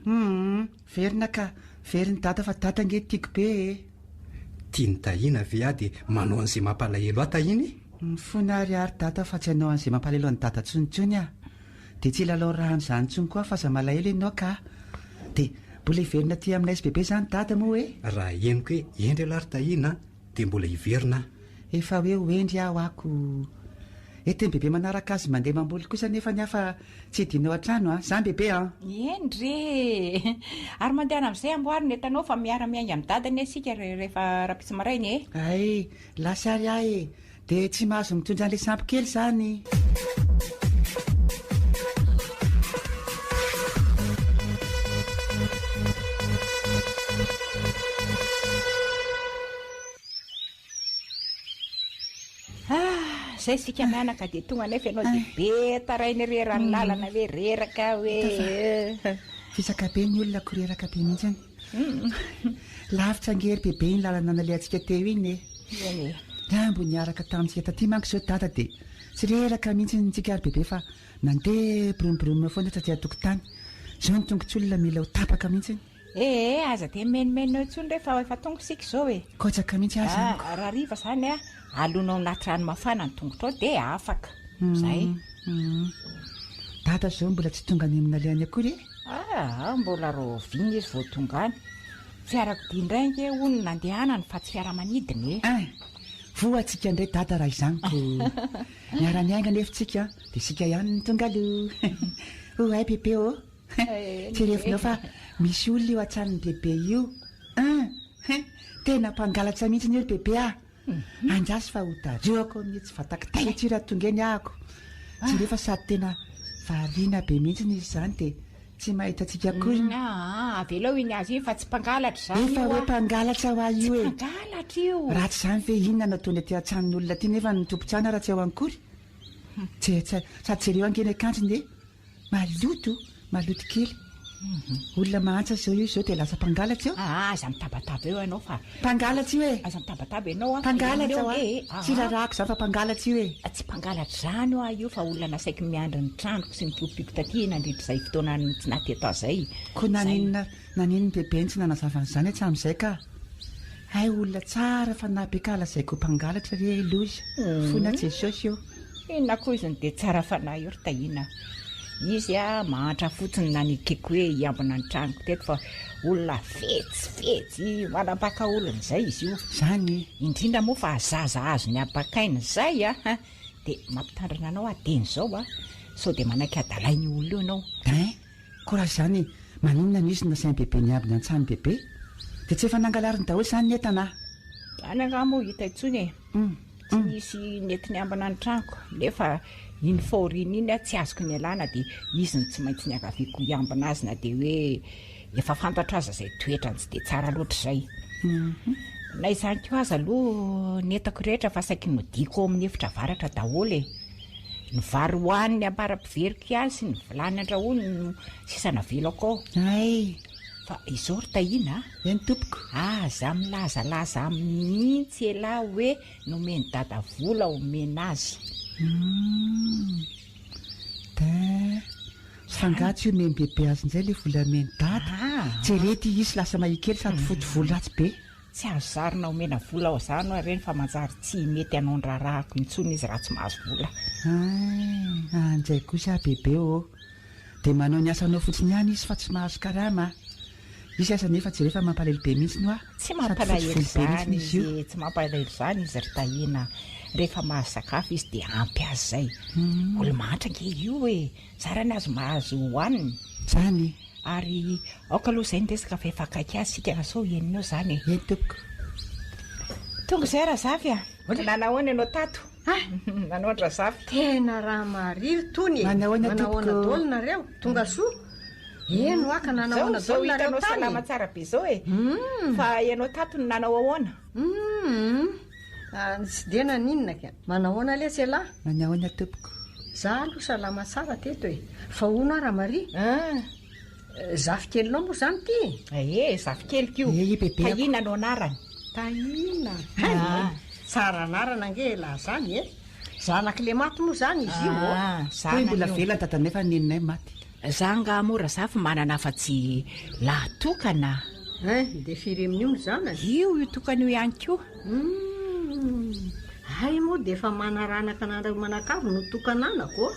verina ka veriny dada fa dada nge tiako be tiany tahina ve dia manao an'izay mampalahelo tahiny fona ary dada fa tsy hanao an'izay mampalahelo any dada tsonytsony dia tsy lalao rano zany tsony koa fa za malahelo ianao ka dia mbola hiverina ty aminay sy bebe zany dada moa raha henoko hoe endry alary tahina dia mbola hiverina efa hoe hoendry aho ako eteny bebe manaraka azy mandeha mamboly kosa nefa ny afa tsy hidinao an-trano zany bebe endry ary mandeha amin'izay amboary ny etanao fa miara-miainga amin'ny dadany asika rehefa rapitsy marainy ay lasary ahy dia tsy mahazo mitondra an'ilay sampo kely zany zay sika mianaka dia tonga nefa ianao dia be tarainy rerany lalana hoe reraka hoe fisaka be ny olona ko reraka be mihitsy lavitra angery bebe iny lalana nale antsika teo iny rambo niaraka tamintsika taty manko zao dada dia tsy reraka mihitsy ntsika ary bebe fa nandeha brombrome foana satria atokotany zao ny tongotsy olona mila ho tapaka mihitsy aza dia menimena eo tsony rehefa efa tongo sika zao kotsaka mihitsy azy raha riva zany alonao naty rano mafana ny tongotra ao dia afaka zay dada zao mbola tsy tonga any amin'ny aleany akory mbola ro viny izy vao tonga any fiarako dia indray nge hono nandehanany fa tsy fiaramanidiny voatsika indray dada raha izaniko miara-ny aingana nefa tsika dia sika ihany ny tonga aloha ho ay bebe tsy rehefinao fa misy olona io atsaniny bebe io tena mpangalatra mihitsy ny olo bebe anjasy fa hodareoko mihitsy vataka taitsy raha tonga eny ahako tsy rehefa sady tena variana be mihitsy n izy zany dia tsy mahita tsika akory avelao iny azy iny fa tsy mpangalatra zany efa hoe mpangalatra ho ahy io mpangalatra io raha tsy zany ve inona nataony aty antsanony olona ty nefa nytompotsana raha tsy ao ankory sady jereo angeny akanjony maloto kely olona mahantsa zao io zao dia lasa mpangalatra eo aza mitabataba eo ianao fa mpangalatra io aza mitabataba ianao mpangalatra tsy rarahako zany fa mpangalatra io tsy mpangalatra zany io fa olona nasaiky miandry ny tranoko sy mipiopiko taty nandritra izay fotoana tsy naty atao zay ko naninony bebe tsy nanazavany zany hatsamin'izay ka ay olona tsara fa nabeka lazaiko mpangalatra re loza fona jesosy io inona koa izany dia tsara fanahy io ry tahina izy mahatra fotsiny na nikeko hoe hiambina ny tranoko teto fa olona fetsifetsy manapaka olona zay izy io zany indrindra moa fa zaza azo ny apakaina zay dia mampitandrina anao adeny zao sao dia manaiky adalainy olona io ianao koa raha zany maninona n izy na sain bebe niabina antsany bebe dia tsy efa nangalariny daholo zany netana ananga moa hita intsony tsy nisy netiny ambana ny tranoko nefa iny faoriny iny tsy azoko ny alana dia izy ny tsy maintsy ny agaviko iambina azy na dia hoe efa fantatra aza zay toetrany tsy dia tsara loatra zay na izany ko aza aloha netako rehetra fa saiky nodiko amin'ny efitra varatra daholo ny vary hoaniny ampara-piveriko ihany sy ny vilany andrahoiny no sisana velako ay fa izao ry tahina eny tompoko za milazalaza mihitsy ela hoe nomeny dada vola omena azy da sangatsy io meny bebe azy nizay le volameny dada tsy rety izy lasa mahikely sady foty vola ratsy be tsy azo zarina omena vola ao zany o reny fa manjary tsy mety anao ndrarahako intsony izy raha tsy mahazo vola anjay kosa bebe dia manao ny asanao fotsiny ihany izy fa tsy mahazo karama izy asa nefa tsy rehefa mampalahelo be mihitsy no tsy mampalahelo zany izy tsy mampalahelo zany izy ry tahina rehefa mahazo sakafo izy dia ampy azy zay olo-mahatra nge io zarany azo mahazo hoaniny zany ary aoka aloha zay nyresaka fa efa akaiky azy sika sao eninao zany topoko tonga zay raha zafy nanahoana ianao tato nanao andra zafy tena raha mariry tony manahoana daholo nareo tonga soa eno aka nanahoana daholo nareo hitanao salama tsara be zao fa ianao tato ny nanao ahoana tsy dia naninona ka manahoana le sy lahy manahoana topoko za aloha salama tsara teto fa hoana raha mari zafy kelinao moa zany ty zafy keliko io tahina no anarany tahina tsara anarana nge laha zany zanak'le maty moa zany izy io mbola velany dada nefa neninay maty za nga mora zafy manana fa tsy lahatokana dia firy amin'io ny zanany io tokana io ihany koa ay moa dia efa manaranaka manakavo no tokananako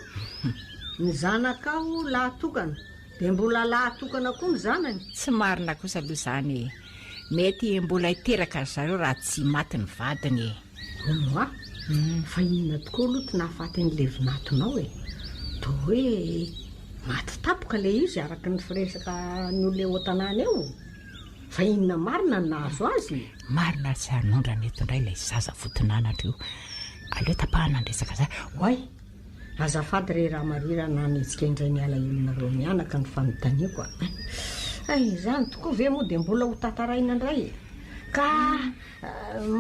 ny zanakao lahatokana dia mbola lahatokana koa ny zanany tsy marina kosa aloha zany mety mbola hiteraka zareo raha tsy maty ny vadiny fa inona tokoa aloha ty nahafaty n'le vinatonao to hoe maty tapoka le izy araka ny firesaka ny olona eo an-tanàna eo fa inona marina ny nahazo azy marina tsy hanondrana eto indray ilay zaza fotonanatra io aleo tapahana nresaka zay oay azafady re raha marirana netsika indray miala olonareo mianaka ny fanontaniako zany tokoa ve moa dia mbola ho tataraina indray ka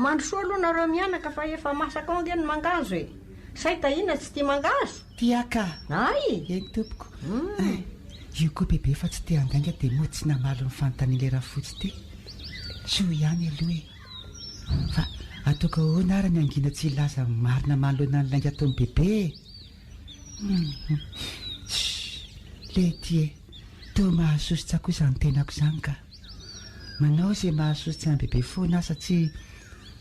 mandrosoa aloha nareo mianaka fa efa masaka ao angeny mangazo say tahina tsy tia mangazo tiaka ay tompoko io koa bebe fa tsy tia angainga dia moa tsy namalo ny fanontaniana raha fotsy ty soa ihany aloha fa ataoka hoana ara ny angina tsy ilaza marina manoloana ny lainga ataon'ny bebe le ty to mahasositra koa izany tenako izany ka manao izay mahasositra ny bebe foana satria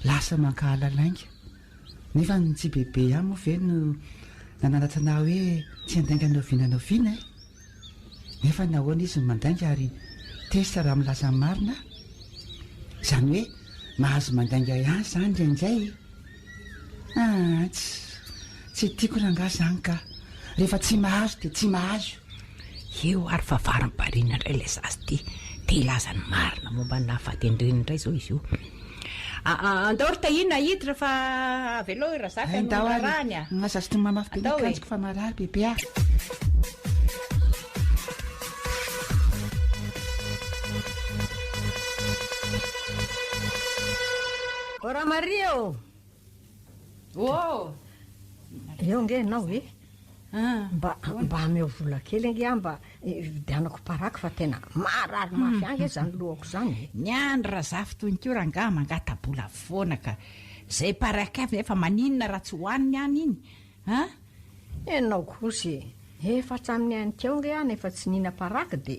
lasa mankahala lainga nefa ny tsy bebe ihany moa ve no nananatana hoe tsy andainga naovinanaoviana nefa nahoana izy ny mandainga ary testa raha milaza marina izany hoe mahazo mandainga ihany zany ndraindray tsy tiako rangah zany ka rehefa tsy mahazo dia tsy mahazo eo ary fa varim-barina indray ilay zazy ty te ilaza ny marina momba ny nahafaty andreny indray zao izy io andao ry tahina hiditra fa avelo raha zafy anrarany azazotony mamafy be nikanjoko fa marary bebe raha mari eo nge nao mba ameo vola kely nge mba vidianako paraky fa tena marary mafy ange zany lohako zany ny andro raha zafy tonikio raha nga mangatabola foana ka zay paraky avy efa maninona raha tsy hoaniny any iny enao kosy efa traminy any keo nge any efa tsy nina paraky de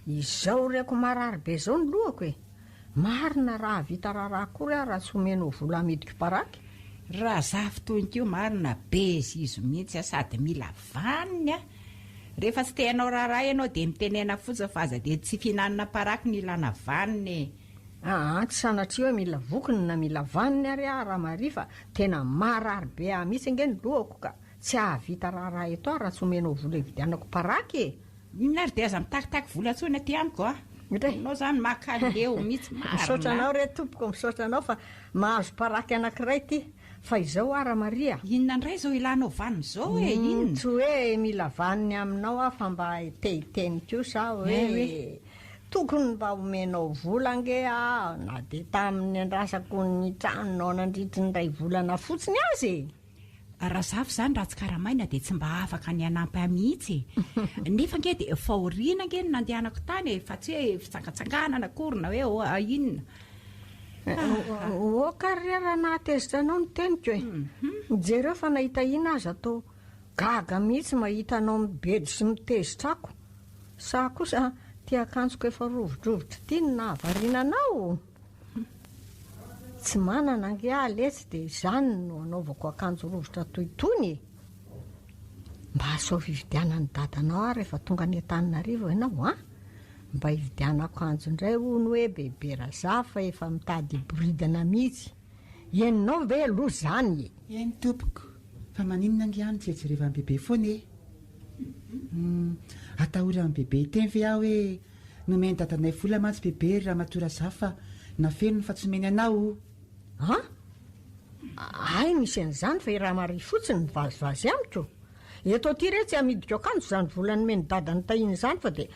izao reko marary be zao ny lohako marina raha vita raha kory raha tsy omeno vola midiko paraky raha zafy tonikio marina be izy mihitsy sady mila vaniny rehefa tsy teanao raharaha ianao dia mitenena fotsiny fa aza dia tsy fihinanana paraky ny ilana vaniny. Tsy sanatria hoe mila vokony na mila vaniny ary raha marifa tena marary be mihitsy ange ny lohako ka tsy ahavita raharaha eto raha tsy omenao vola hividianako paraky inona ary dia aza mitakitaky vola tsoina ty amiko anao zany makaleo mihitsy misaotra anao re tompoko misaotra anao fa mahazo paraky anankiray ty fa izao ara Maria inona ndray zao ilanao vaniny zao inona tsy hoe mila vaniny aminao fa mba tehiteny kosa hoe tokony mba omenao vola ange na dia tamin'ny andrasako ny tranonao nandritry ny ray volana fotsiny azy raha zafy zany raha tsy karamaina dia tsy mba afaka ny anampy mihitsy nefa nge dia fahoriana nge ny nandehanako tany fa tsy hoe fitsangatsanganana korina hoe inona kariera nahatezitra anao ny teniko hoe mijereo fa nahita ina azy atao gaga mihitsy mahita anao mibedo sy mitezitrako sa kosa ty akanjoko efa rovodrovitra ty ny nahavariananao tsy manana ange aletsy dia izany no anaovako akanjo rovitra toytony mba asao fividianany dadanao ary rehefa tonga ny Antananarivo ianao mba hividiana akanjo indray hono hoe bebe Razafa efa mitady bridana mihitsy eninao ve aloha zany eny tompoko fa maninona angiany tsy ejereva amin'ny bebe foana atahory amin'ny bebe iteny fe aho hoe nomeny dadanay vola mantsy bebe raha matora zafa na fenony fa tsy meny anao ay misy an'izany fa raha mary fotsiny mivazivazy amiko eto aty re tsy amidiko akanjo zany volany meny dadany tahiny zany fa dia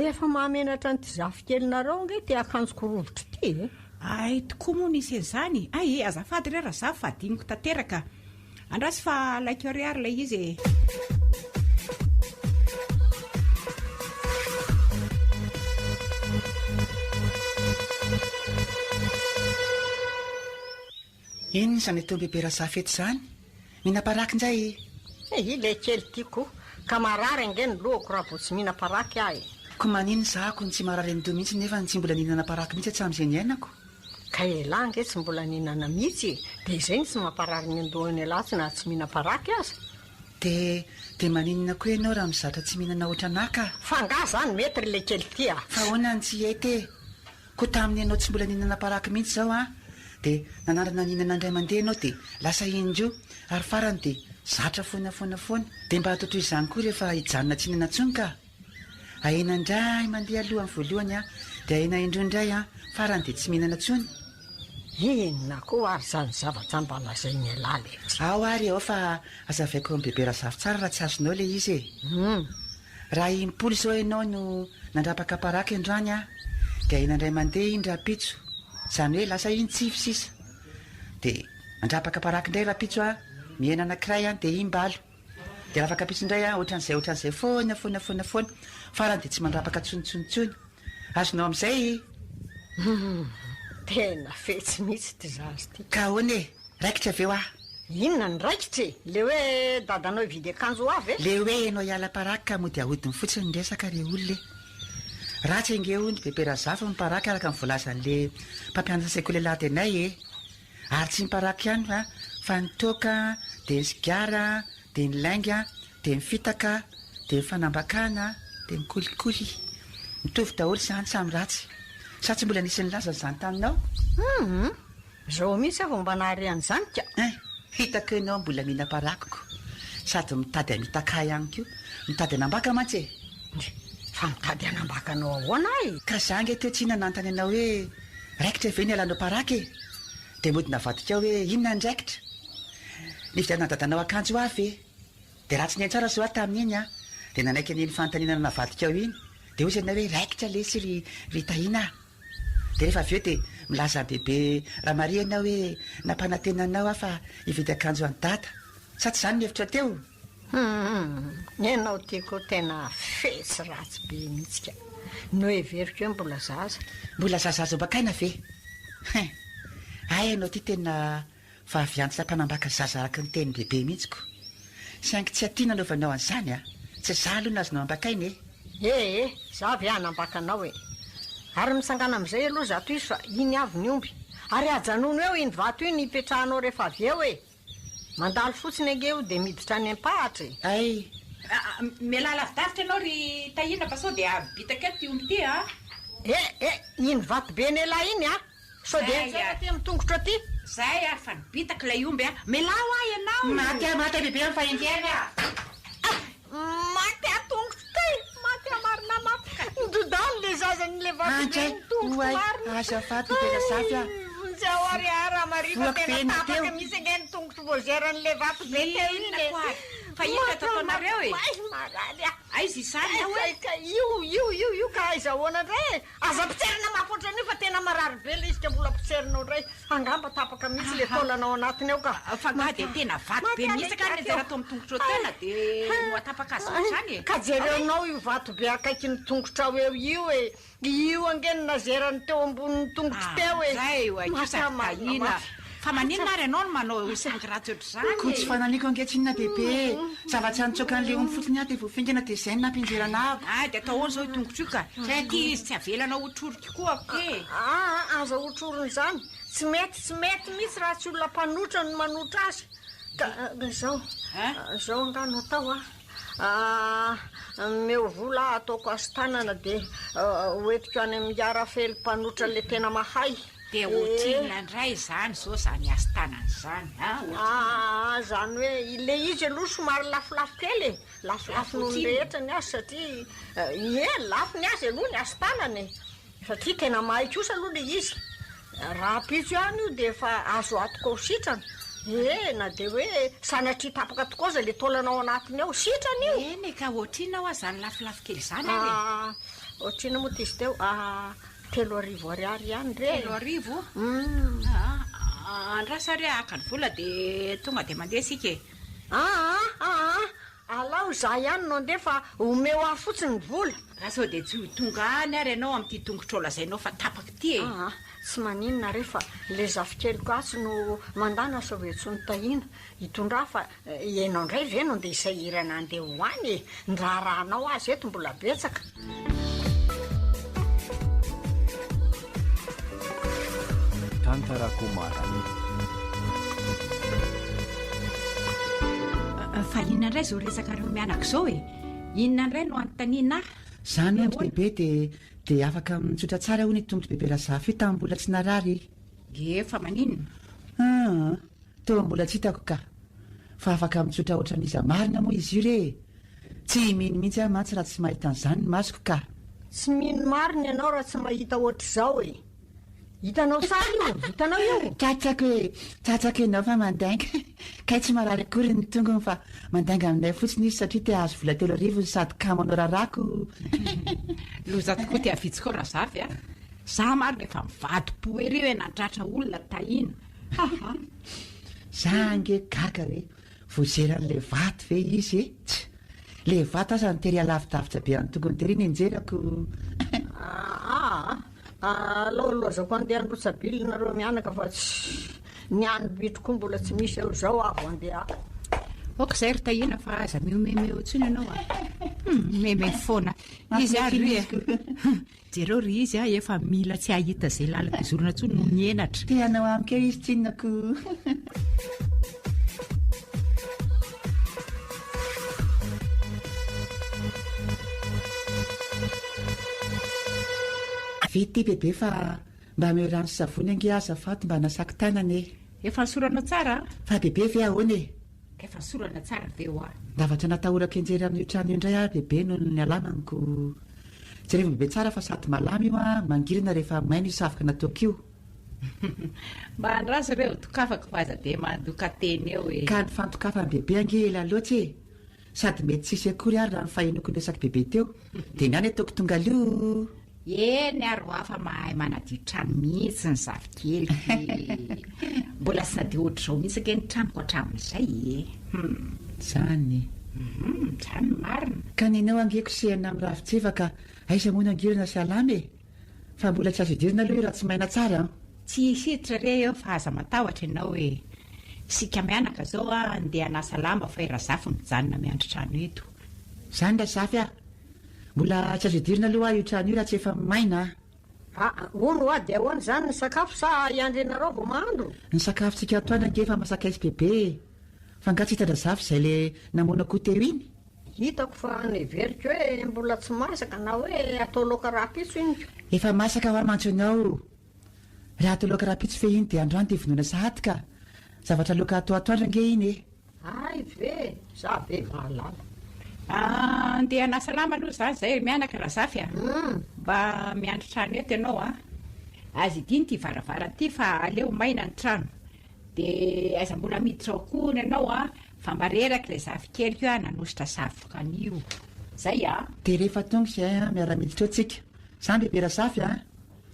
efa mahamenatra ny ty zafikelynareo nge ty akanjoko rovitra ty ay tokoa moa nisy an'izany azafady re raha zafy fa adiniko tanteraka andrasy fa laiko ariary ilay izy iny izany atao bebe Razafa eto zany mihina-paraky indray ilay kely tiako ka marary ange ny lohako raha vo tsy mihina paraky ahy ko manino zahako ny tsy marary an'do mihitsy nefa ny tsy mbola nihinana paraky mihitsy hatram'izay ny ainako ka ela nge tsy mbola nihinana mihitsy dia izay ny tsy mamparary ny andohany alatsy na tsy mihina paraky azy dia maninona koa ianao raha mizatra tsy mihinana oatra naka fa nga zany mety ilay kely ty fa hoana ny tsy ety ko tamin'ny ianao tsy mbola nihinana paraky mihitsy zao dia nanarana nihinana indray mandeha ianao dia lasa indro ary farany dia zatra foana dia mba hatotoy izany koa rehefa hijanona tsy hinana ntsony ka ahena indray mandeha alohan'ny voalohany dia ahena indroindray farany dia tsy mihinana ntsony inona koa ary zany zavatra mba lazay ny alala ao ary ao fa azavaiko amin'ny bebe Razafa tsara raha tsy azonao ilay izy raha impolo zao ianao no nandrapaka paraky androany dia ahena indray mandeha iny rapitso izany hoe lasa iny tsify sisa dia andrapaka paraky indray rapitso mihena anankiray dia imbalo dia afaka pitso indray ohatran'izay foana farany dia tsy mandrapaka tsonitsonitsony azonao amin'izay tena fetsy mihitsy ty zazy ty ka hoany raikitra aveo inona ny raikitry le hoe dadanao hividy akanjo avy le hoe ianao hiala paraky ka mody ahodiny fotsiny nresaka re olona ratsy ange hony bebe Razafa miparaky araka mivolazan'le mpampianatra sekolelady anay ary tsy miparaky ihany fa ny toka dia ny sigara dia ny lainga dia ny fitaka dia ny fanambakana dia ny kolikoly mitovy daholo zany samy ratsy sa tsy mbola nisy ny lazan'izany taminao zao mihitsy avo mba nahary an'izany ka hitako ianao mbola mihina parakiko sady mitady amitaka ihany koa mitady anambaka mantsy fa mitady anambakanao ahoana ka zange teo tsy nanantany ianao hoe raikitra ve ny alanao paraky dia mody navadika hoe inona ndraikitra nividiana dadanao akanjo avy dia raha tsy ny tsara zao tamin'iny dia nanaiky an'iny fanontaniana navadika ao iny dia ozy ianao hoe raikitra le sy ry tahina dia rehefa avy eo dia milaza bebe raha Maria ianao hoe nampanatenanao fa hividy akanjo any dada sa tsy izany mihevitra teo ianao tiako tena fetsy ratsy be mihitsika no everiko hoe mbola zazazo mbakaina ve ay ianao ty tena vaviantsy ampanambaka zaza araky ny teny bebe mihitsiko saingy tsy aty nanaovanao an'izany tsy za aloha nazonao ambakaina zavy anambakanao ary misangana amin'izay aloha zato izy fa iny avy ny omby ary ajanono eo iny vato iny hipetrahanao rehefa avy eo mandalo fotsiny ange io dia miditra any ampahatra ay Mialalavitavitra ianao ry tahina fa sao dia bitaka ty omby ty a. Iny vato be nylahy iny a sao de ty mitongotra aty Zay a fa nibitaka ilay omby a. Milao a ianao. Maty bebe amin'ny fahenjeny a. maty atongotra ty maty amarina maty ndodano le zazany le vato be nitongotra marina azafady tena safy a. zao ariara mariva tena tapaka misy nge nitongotra voazeran'le vato be teo iny fa ino ataonareo e? marary a aizy izany a hoe ka io ka aizahoana indray aza pitserina mahapotra an'io fa tena marary be le izy ka mbola pitserina indray angamba tapaka mihitsy le taolanao anatiny ao ka fa ga de tena vato be mihitsy ka nyjara atao mitongotra tena de moatapaka azy zany e. ka jerenao io vato be akaiky nitongotra ao eo io e io angeny nazerany teo amboniny tongotra teo e zay oaisatahina fa maninona ary ianao no manao sangratsy ohatr' zany ko tsy fananiko ankehitrina bebe zavatsy anytsoka an'le omby fotsiny a de voafingana de zay nampinjeranako de atao ahoana zao hitongotra io ka zay ty izy tsy avelana otrorika koa ke aza otrorony zany tsy mety misy raha tsy olona mpanotra no manotra azy ka zao angano atao meo vola ataoko asy tanana de hoetiko any miara fely mpanotra le tena mahay de otrina indray zany zao zany asy tanana zany zany hoe le izy aloha somary lafolafo kely e lafolafo noho ny rehetra ny azy satria lafo ny azy aloha ny asy tanana e satria tena mahay kosa aloha le izy raha pitso ihany io de efa azo atoko sitrana na de hoe sanatria tapaka tokoa za le taolanao anatiny ao sitrana io eny ka otrina ao a zany lafolafo kely zany ary otrina moa tizy teo 3,000 ariary ihany re 3,000 andrasa ry aka ny vola de tonga de mandeha sika e alao za ihany no ndeha fa omeo aho fotsiny ny vola raha sao de tsy tonga any ary ianao amin'ity tongotra lazainao fa tapaka ty e tsy maninona rehefa le zavikeliko atsy no mandana sao hoe tsy notahina hitondra fa ianao indray ve no nde isahirana andeha hoany e ndrarahanao azy eto mbola betsaka Tantarakumara. fa inona indray zao resakareo mianako zao e inona indray no anontaniana zany andro bebe de afaka mitsotra tsara ho ny tombotra bebe razafy io tamin'ny mbola tsy narary efa maninona teo mbola tsy hitako ka fa afaka mitsotra ohatran'iza marina moa izy io re tsy mino mihitsy a matsy raha tsy mahita an'izany ny masoko ka tsy mino marina ianao raha tsy mahita ohatr' zao e hitanao sary io hitanao io tsatsaka enao fa mandainga kay tsy marary akory ny tongony fa mandainga aminay fotsiny izy satria te azo vola 3,000 sady kamanao rarako loza tokoa ty avitsy koa raha zafy a za maro rehefa mivady-po ery hoe nandratra olona tahina za ange gaga re voazeran'le vato ve izy e le vato asa nytery alavidavitra be any tongony tery ny enjerako aloazako andeha androtsabilinareo mianaka fa tsy niany bitroko mbola tsy misy eo zao avo andeha oka zay ry tahina fa aza miomemeo tsiny ianao a meme foana izy ary jereo ry izy a efa mila tsy ahita zay lalaka izorona tsony no mienatra te anao amike izy tsinako vity bebe fa mba meo rano sy savony ange aza fato mba nasaky tanany efa nysorana tsara fa bebe ve ahoana efa nysorana tsara veo a davatra natahorako enjery amin'io trano io indray a bebe no ny alamaniko jereva bebe tsara fa sady malamy io a mangirina rehefa maina io savoka nataoko io mba andraso reo tokafako fa aza de mandoka teny eo e ka ny fantokafany bebe ange ela loatsy e sady mety tsisy akory ary raha ny fahinoko nesaky bebe teo de niany ataoko tonga lio eny aro afa mahay manadio trano mihitsy ny zavikely mbola sy na de ohatra zao mihitsy ake ny tranoko hatramin'izay e zany zany marina ka ninao angeko sehana amin'ny ravitsevaka aiza moa nangirana sy alamy e fa mbola tsy azo idirina aloha raha tsy maina tsara tsy hiditra re eo fa aza matahotra ianao hoe sika mianaka zao a andeha anasa lamba fa irazafy mijanona miandro trano eto zany ra zafy a mbola tsy azo idirina aloha io trano io raha tsy efa maina ono a de ahoany zany ny sakafo sa iandrenareo vao mahandro ny sakafontsika atoana ange fa masakaizy bebe fa nga tsy hitandra zafy zay le namonako teo iny hitako fa neveriko hoe mbola tsy masaka na hoe atao loaka rapitso iny efa masaka ho amantsonao raha atao loaka rapitso fe iny dia androany dia vinoana sahatika zavatra loaka atao atoandra nge iny e ay ve za be mahalala andeha anasalama aloha zany zay mianaka razafy a mba miandro trano eto ianao a azy idiny ty varavara ty fa aleo maina ny trano dia aiza mbola miditra akohony ianao a fa mba reraka ilay zavy kely io a nanositra savoka an'io zay a dia rehefa tonga zay a miara-miditra eo tsika zany bebe razafy a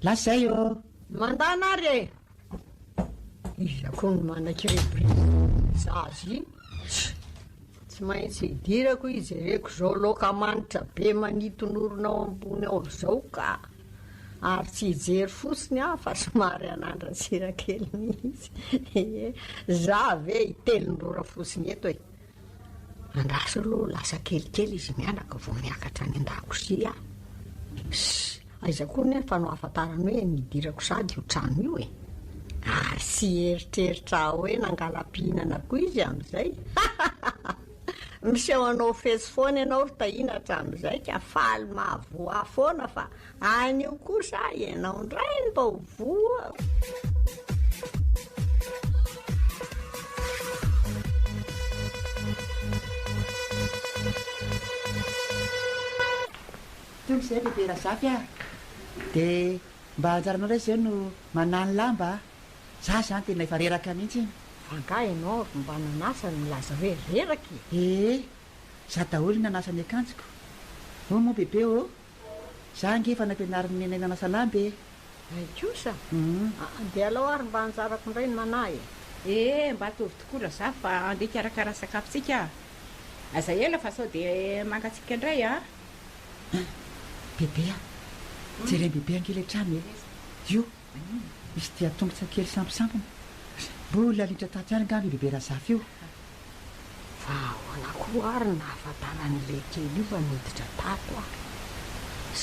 lasay o mandana ary e izako ny manan-kirepri zazy iny tsy maintsy hidirako izy reko zao loaka manitra be manitonoronao ambony ao zao ka ary tsy hijery fotsiny ah fa somary anandratsira kely mihitsy za ve hitelondrora fotsiny eto e andraso aloha lasa kelikely izy mianaka vao miakatra any an-dakozia aiza koa ny fa no ahafantarany hoe nidirako sady io trano io e ary sy eritreritra hoe nangalam-pihinana koa izy amin'izay miseho anao fesy foana ianao ry tahina hatramin'izay ka faly mahavoa foana fa any io kosa ianao ndray ny mba ho voa tonga zay bebe razafy a dia mba anjaranao ray zay no manany lamba za zany tena efa reraka mihitsy anga ianao mba nanasa ny laza hoe reraky za daholo nanasa ny akanjiko o moa bebe o za nge efa nampianariny nenay nanasa lamby kosa dia alao ary mba anjarako indray ny manahy mba atovy tokoa razafy fa andeha karakara sakafotsika aza ela fa sao dia mangatsika indray a bebe a jereny bebe angely trano e io misy dia tongotra kely samposampony mbola litra taty any ngamby bebe razafy io fa hoanako ary nahafantaran'le kely io fa niditra tato a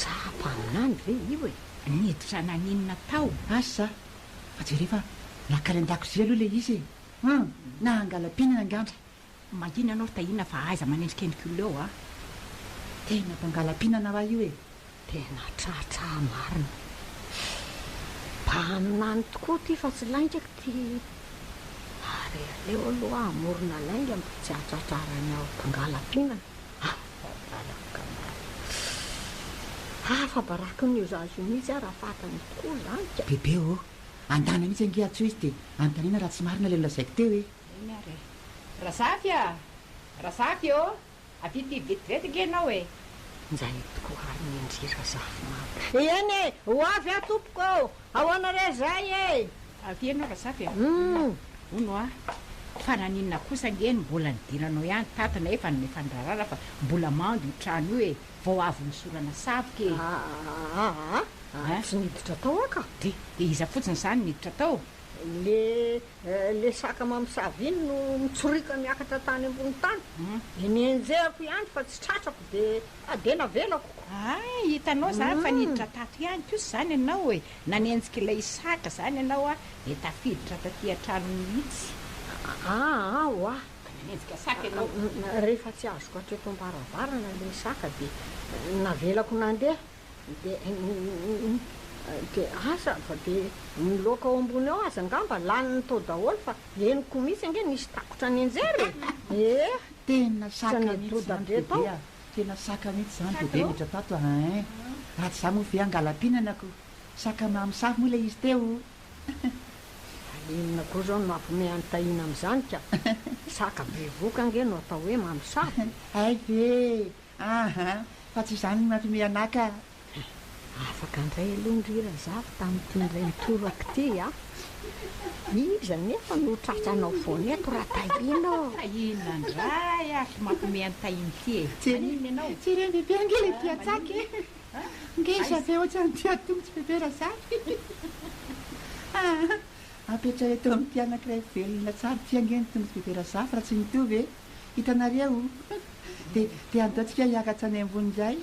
sa mpaminany ve io e niditra naninona tao asa fa jerefa nakany an-dakozia aloha le izy e na angalam-pinana angandra mangina anao tahina fa aiza manendrika endrika leo a tena mpangalam-pinana va io e tena tratra marina mpaminany tokoa ty fa tsy laingako ty ary aleo aloha amorona lainga mba tsy atratrarany ao mpangalam-pinana fa baraka n'io zazy io mihitsy a raha fatany tokoa zany ka bebe o andana mihitsy ange atso izy dia antanina raha tsy marina le lazaiko teo e miary razafy a razafy o avity vetivety nge ianao e nzay tokoa ary miendrira zafy maro eny e ho avy a tompoko ao ahoana re zay e avy ianao razafy a ono a fa naninona kosa ngeny mbola nidiranao ihany tatana efa nefa ndrarara fa mbola mando io trano io e vao avy misorana savoky tsy niditra tao aka dia iza fotsiny zany niditra tao le saka mamosavy iny no mitsorika miakatra tany ambony tany nienjehako ihany fa tsy tratrako dia navelako hitanao zany fa niditra tato ihany kosa zany ianao e nanenjika ilay saka zany ianao a dia tafiditra taty an-trano mihitsy oa nanenjika saka ianao rehefa tsy azoko atreto ambaravarana le saka dia navelako nandeha dia asa fa dia miloaka ao ambony ao aza angamba laniny tao daholo fa eniko mihitsy ange nisy takotra ny anjery tena saka mihitsy zany bebe a tena saka mihitsy zany bebe niditra tato raha tsy za moa ve angalam-pinanako saka mamosafy moa le izy teo inona koa zao no mampome any tahina amin'izany ka saka be voka ange no atao hoe mamosafy ay ve fa tsy zany mampime anaka afaka indray aloha ndrira zafy tamin'ity ndray mitorako ty a iza nefa no tratranao foana eto raha tahina tahina ndray afy mampime any tahiny ty e tsy reny bebe angely tiatsaky nge zave ohatrany tiatongotsy bebe razafy apetra eto amin'ny ty anankiray velona tsara ty angeny tongotsy bebe razafy raha tsy mitovy e hitanareo dia andaotsika hiakatra any ambony indray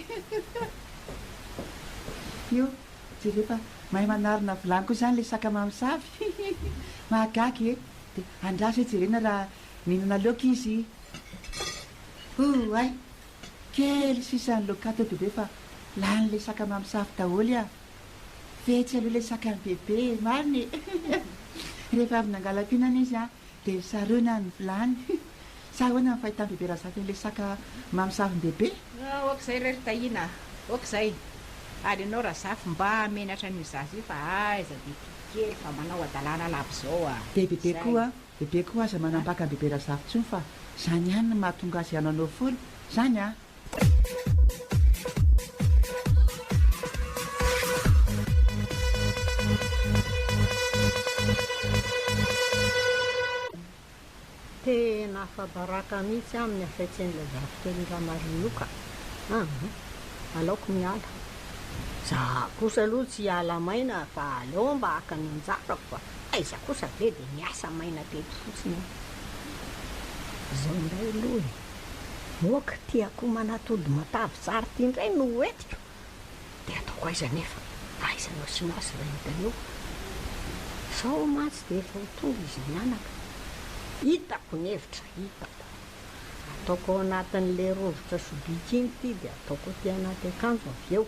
io tsy rehefa mahay manarina vilany koa zany le saka mamosavy mahagaky e dia andraso hoe jerena raha mihinana loaka izy ay kely sisany lokato bebe fa lan'le sakamamy safy daholy a fetsy aloha le sakany bebe mariny rehefa avy nangalam-pinana izy a dia sarona ny vilany sa hoana ny fahitany bebe raha zafy le saka mamy safy bebe okazay rery tahina okazay ary ianao raha zafy mba menatra ny zazy io fa aiza de kely fa manao adalàna lavo zao a dia bebe koa aza manambaka ny bebe raha zafy tsony fa zany ihany no mahatonga azy anao folo zany a tena fabaraka mihitsy amin'ny afaitsen'la zavokely raha marinoka alaoko miala za kosa aloha tsy hiala maina fa aleo mba haka ny anjarako fa aiza kosa be dia miasa maina teto fotsiny zao indray aloha moka tiako manatody matavy tsara tia indray no hoetiko dia ataoko aiza nefa aizanao sinasy raha hitanao sao matsy dia efa ho tonga izy mianaka hitako ny hevitra hitako ataoko ao anatin'le rovitra sobika iny ty dia ataoko ty anaty akanjo avy eo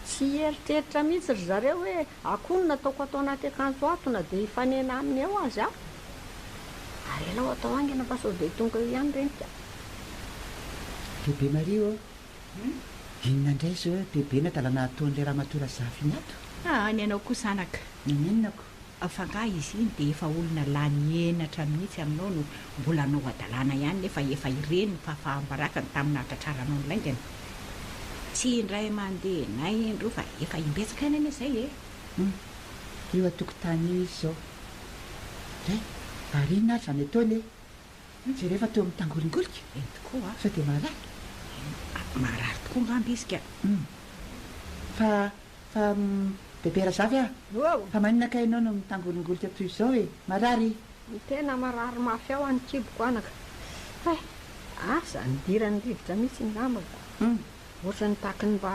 tsy eritreritra mihitsy ry zareo hoe akonona ataoko atao anaty akanjo atona dia hifanena aminy eo azy aho ary alao atao angina mba sao dia tonga eo ihany reny ka bebe mario inona indray zao bebe na dalana ataon'le raha matora zafy ny ato ny anao koa sanaka naninonako afanga izy iny dia efa olona lany enatra mihitsy aminao no mbola anao adalàna ihany nefa efa ireny fahafahambarakany taminahtratraranao ny laingana tsy indray mandeha nay indro fa efa imbetsaka any eny izay eo atokotany io izy zao dray ary inona ary zany ataony tsy rehefa teo amin'ny tangolongolika tokoa sao dia marary marary tokoa ngamby izy ka fa bebe raha zavy a ao fa maninaka ianao no mitangolongolika toy izao e marary ny tena marary mafy ao any kiboko anaka asa nidirany rivotra mihitsy ngambaka ohatra ny takiny mba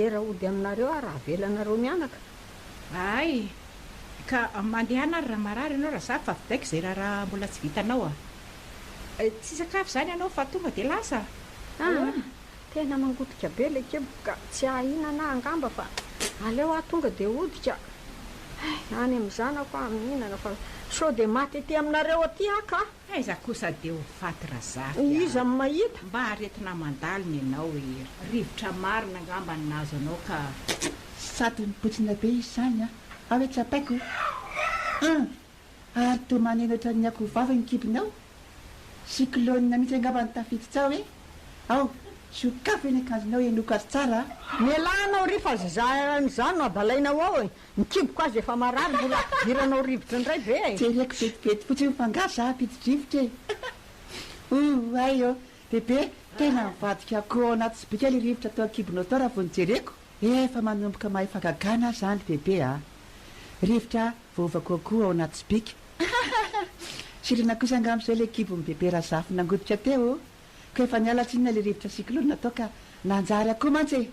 era ody aminareo a raha velanareo mianaka ay ka mandehana ary raha marary ianao raha zafy fa vidaiko zay raha mbola tsy vitanao a tsy sakafo zany ianao fa tonga dia lasa tena mangotika be le kiboko ka tsy ahinana angamba fa aleo a tonga dia odika any amin'izanako amin'inana fa sao dia maty ty aminareo aty aka aiza kosa dia ho faty raha zafy izy amin'ny mahita mba aretina mandalina ianao rivotra marina angamba ny nazo anao ka sady nipotsina be izy zany a ao hoe tsapaiko ary to manenatra ny ako vava ny kibonao cyclone mihitsy angamba ny tafity tsao hoe ao sokafo eny akanjonao enoko azy tsara mialanao rifa zany no abalainao ao e nikiboko azy efa marary mbola viranao rivotra indray be jereko betibety fotsiny mifangasa pitidrivotra e ay eo bebe tena mivadika akoho anaty sobika le rivotra atao akibonao tao raha vo nijereko efa manomboka mahafagagana zany bebe a rivotra voovako akoho ao anaty sobika sirina kosa angamizao le kibony bebe raha zafy nangoditra teo ka efa nialatsinina le rivotra cyclone natao ka nanjary akoho mantsy e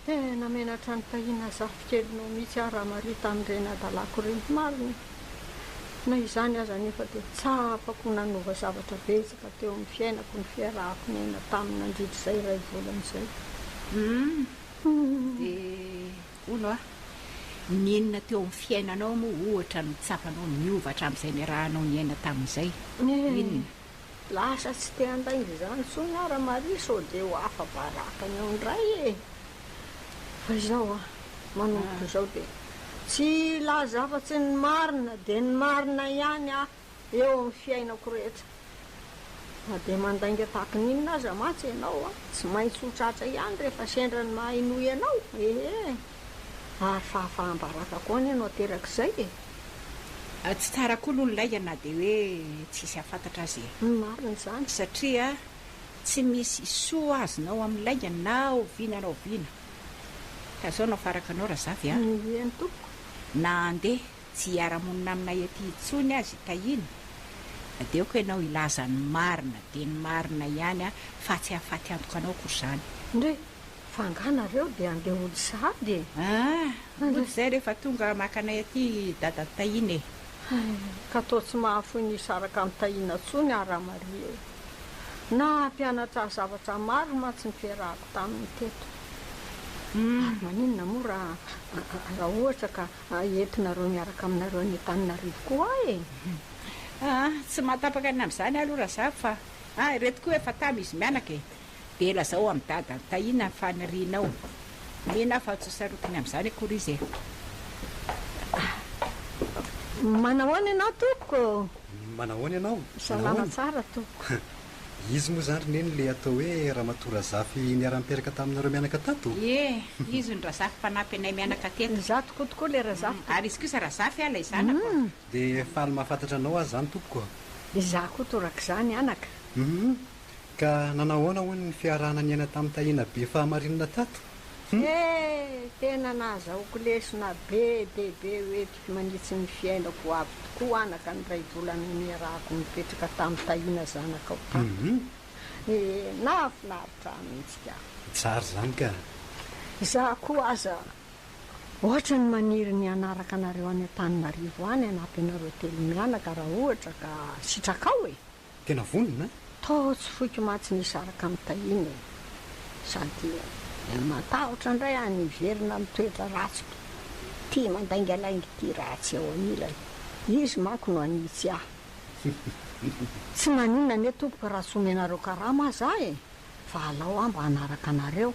tena menatra ny tahina zafikelinao mihitsy a raha marita amin'ireny adalako reny mariny na izany aza nefa dia tsapako nanova zavatra betsaka teo amin'ny fiainako ny fiarahako nena tamina andritra izay ray volan'izay dia ono a ninona teo amin'ny fiainanao moa ohatra no tsapanao miovatra amin'izay niarahanao ny aina tamin'izay inona lasa tsy te handaingy zany sony ara mari sao dia ho afa-barakany ao indray e fa izao a manomboka izao dia tsy lazafatsy ny marina dia ny marina ihany a eo amin'ny fiainako rehetra fa dia mandainga tahaka n'inona aza matsy ianao a tsy maintsy hotratra ihany rehefa sendrany mahinoy ianao ary fahafahambaraka koa ny ianao aterak'izay e tsy tsara koa nololaigana dia hoe tsisy hafantatra azy marina zany satria tsy misy soa azonao amin'ny laingana na ovinanao viana ka zao nao farakanao raha zavy a eny toko na andeha tsy hiara-monina aminay aty itsony azy tahina dia oko ianao ilaza ny marina dia ny marina ihany a fa tsy hahafaty antoka anao kory zany ndre fanganareo dia andeha olo sady ody zay rehefa tonga makanay aty dada tahiny e ka tao tsy mahafo nisaraka amin'ny tahina tsony aramaria na mpianatra zavatra maro matsy ny fiarahako tamin'ny teto maninona moa raha ohatra ka entinareo miaraka aminareo ny taninarivo koa e tsy mahatapaka ny amin'izany aloha raha za fa reto koa efa tamy izy mianaka e de lazao amin'ny dada ny tahina fanirianao mena fa tsosarotiny amin'izany akory izy e manahoana ianao toko manahoana ianao salama tsara toko izy moa zany reny le atao hoe raha matora zafy niara-mipieraka taminareo mianaka tato izy ny razafy mpanampy anay mianaka teto za tokotokoa le razafy ary izy kosa razafy ala izanako de faly mahafantatra anao azy zany tokokoa za koa toraka zany anaka ka nanahoana hoany ny fiarahana ny aina tamin'ny tahina be fahamarinana tato tena nazahoako lesona be debe oety manitsy ny fiainako avy tokoa anaka ny ray volana niarahako mipetraka tamin'ny tahina zanaka ao nafinaritra mihitsika tsara zany ka za koa aza ohatra ny maniry ny anaraka anareo any an-taninarivo any anampinareo telo mianaka raha ohatra ka sitrakao e tena vonina tao tsy foiky matsy nisaraka amin'ny tahina sady matahotra indray any iverina mitoetra ratsika tia mandaingalaingy tia ratsy ao anilany izy manko no anitsy ahy tsy maninona ane tompoka raha somenareo karama za e fa alao aho mba hanaraka anareo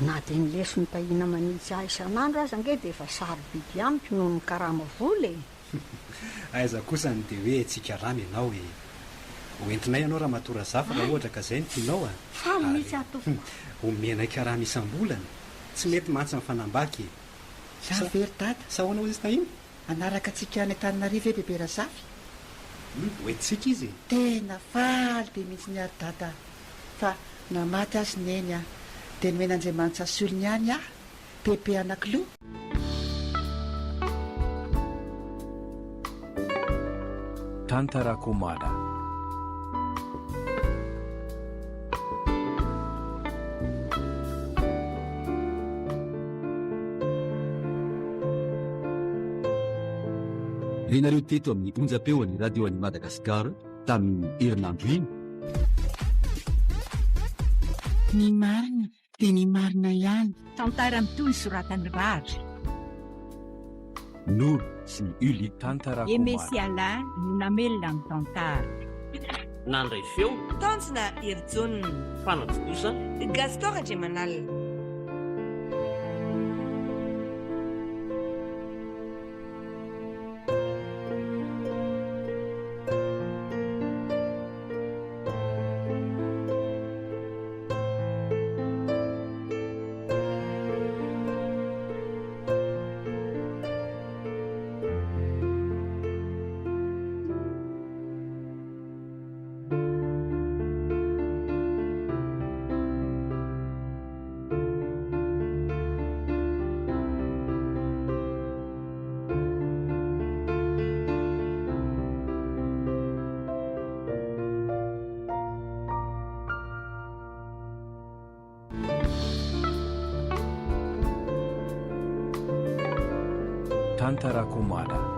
na de nileso ny tahina manitsy ahy isan'andro aza ange de efa sarobidy amiko noho ny karama voly aiza kosany de hoe tsika ramy ianao e oentinay ianao raha matora zafa raha ohatra ka zay ny tianao faly mihitsy atoko omena karama isam-bolana tsy mety mantsy mifanambaky za very dada sahoanao izy tahiny anaraka atsika any an-taninarivo e bebe razafy oentsika izy tena faly de mihitsy ny ary dada fa namaty azy neny de nomen'andriamanitra solony any bebe anankiloha Tantarakumada. Renareo teto amin'ny onjapeo ny radio any Madagasikara tamin'ny herinandro iny. ny marina dia ny marina ihany. Tantara mitohy soratan'ny rary. Noro sy ny Uli. Tantarakumada. Emesy Alain no namelona amin'ny tantara. Nandray feo Tanjona Irjonina. fanatokosa Gaston Rajemanal. Tantarakumada.